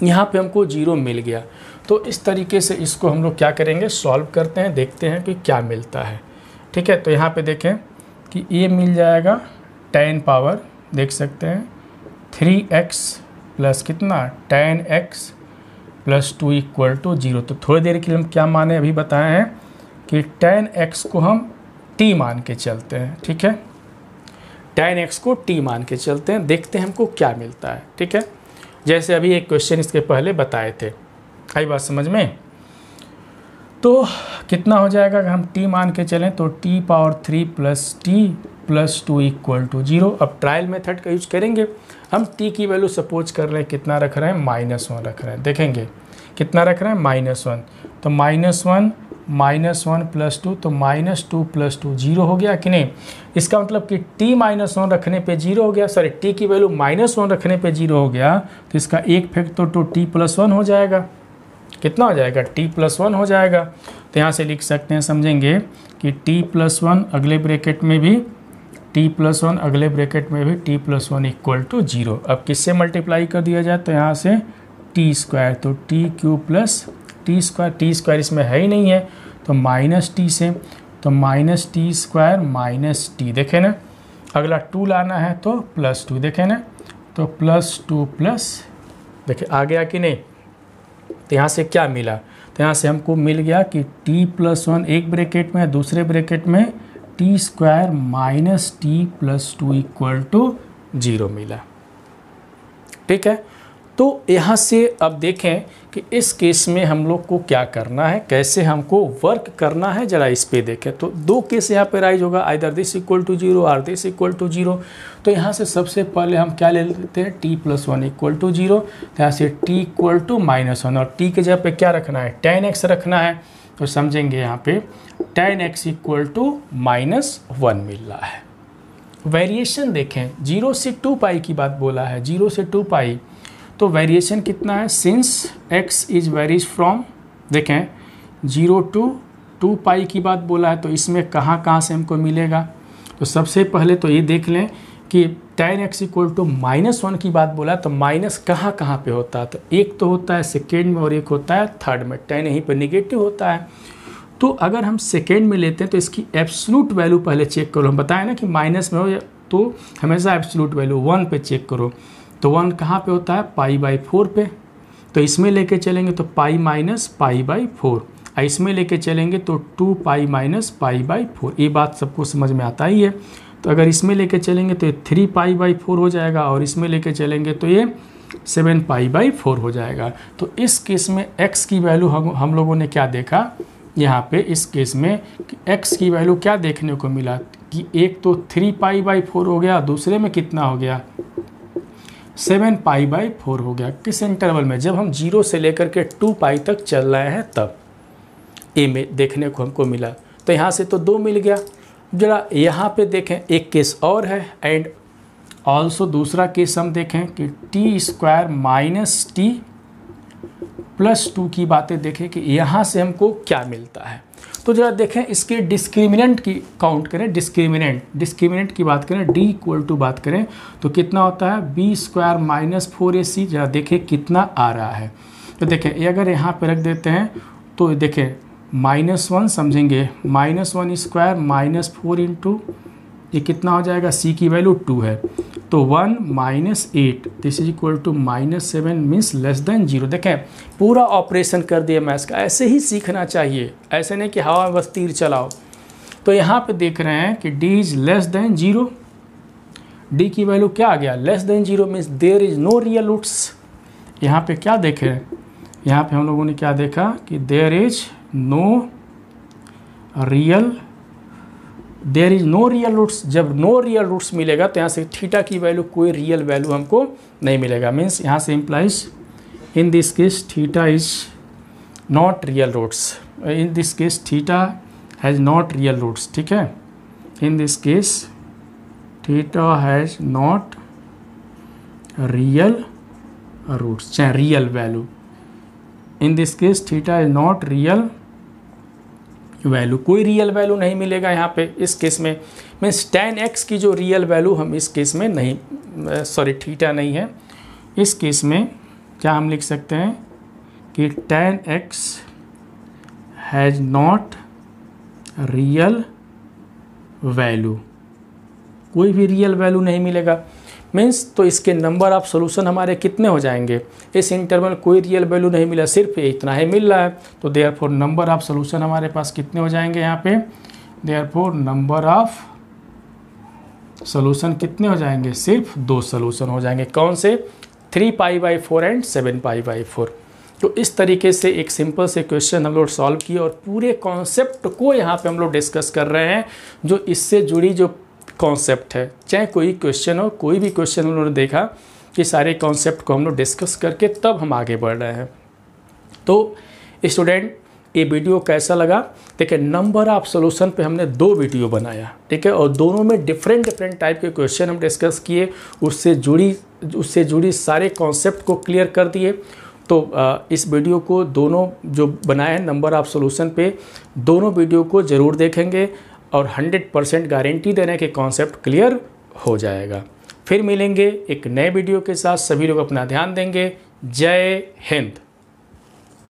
यहाँ पे हमको 0 मिल गया। तो इस तरीके से इसको हम लोग क्या करेंगे, सॉल्व करते हैं, देखते हैं कि क्या मिलता है। ठीक है, तो यहाँ पे देखें कि ये मिल जाएगा 10 पावर, देख सकते हैं 3x प्लस कितना 10x प्लस 2 इक्वल टू 0। तो थोड़ी देर के लिए हम क्या माने अभी बताए हैं कि 10x को हम t मान के चलते हैं। ठीक है, 10x को t मान के चलते हैं, देखते हैं हमको क्या मिलता है। ठीक है, जैसे अभी एक क्वेश्चन इसके पहले बताए थे, आई बात समझ में। तो कितना हो जाएगा, अगर हम t मान के चलें तो t power 3 plus t plus 2 equal to 0। अब ट्रायल मेथड का यूज करेंगे, हम t की वैल्यू सपोज कर रहे हैं कितना रख रहे हैं, -1 रख रहे हैं। देखेंगे कितना रख रहे हैं, -1, तो -1 प्लस 2, तो -2 प्लस 2 0 हो गया कि नहीं। इसका मतलब कि t -1 रखने पे 0 हो गया, सॉरी t की वैल्यू -1 रखने पे 0 हो गया, तो इसका एक फैक्टर तो t प्लस 1 हो जाएगा। कितना हो जाएगा, t प्लस 1 हो जाएगा। तो यहाँ से लिख सकते हैं, समझेंगे कि t प्लस 1 अगले ब्रैकेट में भी, t प्लस 1 अगले ब्रैकेट में भी t प्लस 1 इक्वल टू 0। अब किससे मल्टीप्लाई कर दिया जाए, तो यहाँ से t स्क्वायर, तो t cube plus t square इसमें है ही नहीं है, तो -t से, तो -t स्क्वायर माइनस t, देखें ना, अगला 2 लाना है तो +2, देखें ना, तो +2 प्लस, देखिए आ गया कि नहीं। तो यहाँ से क्या मिला, तो यहाँ से हमको मिल गया कि t प्लस 1 एक ब्रैकेट में, दूसरे ब्रैकेट में t square minus t plus 2 equal to 0 मिला। ठीक है, तो यहाँ से अब देखें कि इस केस में हम लोग को क्या करना है, कैसे हमको वर्क करना है, जरा इस पे देखें। तो 2 केस यहाँ पे राइज होगा, आइदर दिस इक्वल टू 0 और दिस इक्वल टू 0। तो यहाँ से सबसे पहले हम क्या ले लेते हैं, t प्लस 1 इक्वल टू 0। तो यहाँ से t इक्वल टू -1 और t के जगह पे क्या रखना है, 10x रखना है। तो समझेंगे यहाँ पे 10x इक्वल टू -1 मिल रहा है। वेरिएशन देखें, 0 से 2 पाई की बात बोला है, 0 से 2 पाई, तो वेरिएशन कितना है, since x is varies from, देखें 0 टू 2 पाई की बात बोला है, तो इसमें कहाँ कहाँ से हमको मिलेगा। तो सबसे पहले तो ये देख लें कि 10x इक्वल टू -1 की बात बोला है, तो माइनस कहाँ कहाँ पे होता है, तो एक तो होता है सेकेंड में और एक होता है थर्ड में, 10 यहीं पर निगेटिव होता है। तो अगर हम सेकेंड में लेते हैं तो इसकी एब्सोल्यूट वैल्यू पहले चेक करो, हम बताएं ना कि माइनस में हो तो हमेशा एब्सोल्यूट वैल्यू 1 पे चेक करो। तो 1 कहाँ पे होता है, π/4 पे, तो इसमें लेके चलेंगे तो π माइनस π/4, इसमें लेके चलेंगे तो 2π माइनस π/4। ये बात सबको समझ में आता ही है। तो अगर इसमें लेके चलेंगे तो ये 3π/4 हो जाएगा और इसमें लेके चलेंगे तो ये 7π/4 हो जाएगा। तो इस केस में x की वैल्यू हम लोगों ने क्या देखा, यहाँ पे इस केस में x की वैल्यू क्या देखने को मिला कि एक तो 3π/4 हो गया, दूसरे में कितना हो गया, 7π/4 हो गया। किस इंटरवल में, जब हम 0 से लेकर के 2π तक चल रहे हैं तब ए में देखने को हमको मिला। तो यहाँ से तो 2 मिल गया। जरा यहाँ पे देखें एक केस और है, एंड ऑल्सो दूसरा केस हम देखें कि t square minus t plus 2 की बातें देखें कि यहाँ से हमको क्या मिलता है। तो जरा देखें इसके डिस्क्रिमिनेंट की काउंट करें, डिस्क्रिमिनेंट की बात करें, d इक्वल टू बात करें तो कितना होता है, b स्क्वायर माइनस 4ac। जरा देखें कितना आ रहा है। तो देखें ये अगर यहाँ पे रख देते हैं तो देखें -1 समझेंगे, -1 स्क्वायर माइनस 4 इंटू ये कितना हो जाएगा, c की वैल्यू 2 है, तो 1 - 8 this is equal to -7 means less than 0। देखें पूरा ऑपरेशन कर दिया मैथ्स का, ऐसे ही सीखना चाहिए, ऐसे नहीं कि हवा में बस तीर चलाओ। तो यहाँ पे देख रहे हैं कि d is less than 0, d की वैल्यू क्या आ गया, less than 0 means there is no real roots. यहाँ पे क्या देखे, यहाँ पे हम लोगों ने क्या देखा कि there is no real roots. जब नो रियल रूट्स मिलेगा तो यहाँ से थीटा की वैल्यू कोई रियल वैल्यू हमको नहीं मिलेगा, मीन्स यहाँ से implies in this case theta is not real roots, in this case theta has not real roots. ठीक है, in this case theta has not real roots, चाहे real value, in this case theta is not real value, कोई real value नहीं मिलेगा यहाँ पे इस case में। मीन्स tan x की जो रियल वैल्यू हम इस केस में नहीं, सॉरी थीटा नहीं है, इस केस में क्या हम लिख सकते हैं कि tan x has not real value, कोई भी रियल वैल्यू नहीं मिलेगा। मीन्स तो इसके नंबर ऑफ सोल्यूशन हमारे कितने हो जाएंगे, इस इंटरवल कोई रियल वैल्यू नहीं मिला, सिर्फ इतना ही मिल रहा है, तो देयरफॉर नंबर ऑफ सोल्यूशन हमारे पास कितने हो जाएंगे यहाँ पे, देयरफॉर नंबर ऑफ सोल्यूशन कितने हो जाएंगे, सिर्फ 2 सोल्यूशन हो जाएंगे। कौन से, 3π/4 एंड 7π/4। तो इस तरीके से एक सिंपल से क्वेश्चन हम लोग सॉल्व किए और पूरे कॉन्सेप्ट को यहाँ पे हम लोग डिस्कस कर रहे हैं, जो इससे जुड़ी जो कॉन्सेप्ट है, चाहे कोई क्वेश्चन हो, कोई भी क्वेश्चन हम लोगों ने देखा कि सारे कॉन्सेप्ट को हम लोग डिस्कस करके तब हम आगे बढ़ रहे हैं। तो स्टूडेंट ये वीडियो कैसा लगा, देखिए नंबर ऑफ सॉल्यूशन पे हमने 2 वीडियो बनाया, ठीक है, और दोनों में डिफरेंट टाइप के क्वेश्चन हम डिस्कस किए, उससे जुड़ी सारे कॉन्सेप्ट को क्लियर कर दिए। तो इस वीडियो को दोनों जो बनाए हैं नंबर ऑफ सॉल्यूशन पे, दोनों वीडियो को ज़रूर देखेंगे और 100% गारंटी देने के कॉन्सेप्ट क्लियर हो जाएगा। फिर मिलेंगे एक नए वीडियो के साथ, सभी लोग अपना ध्यान देंगे। जय हिंद।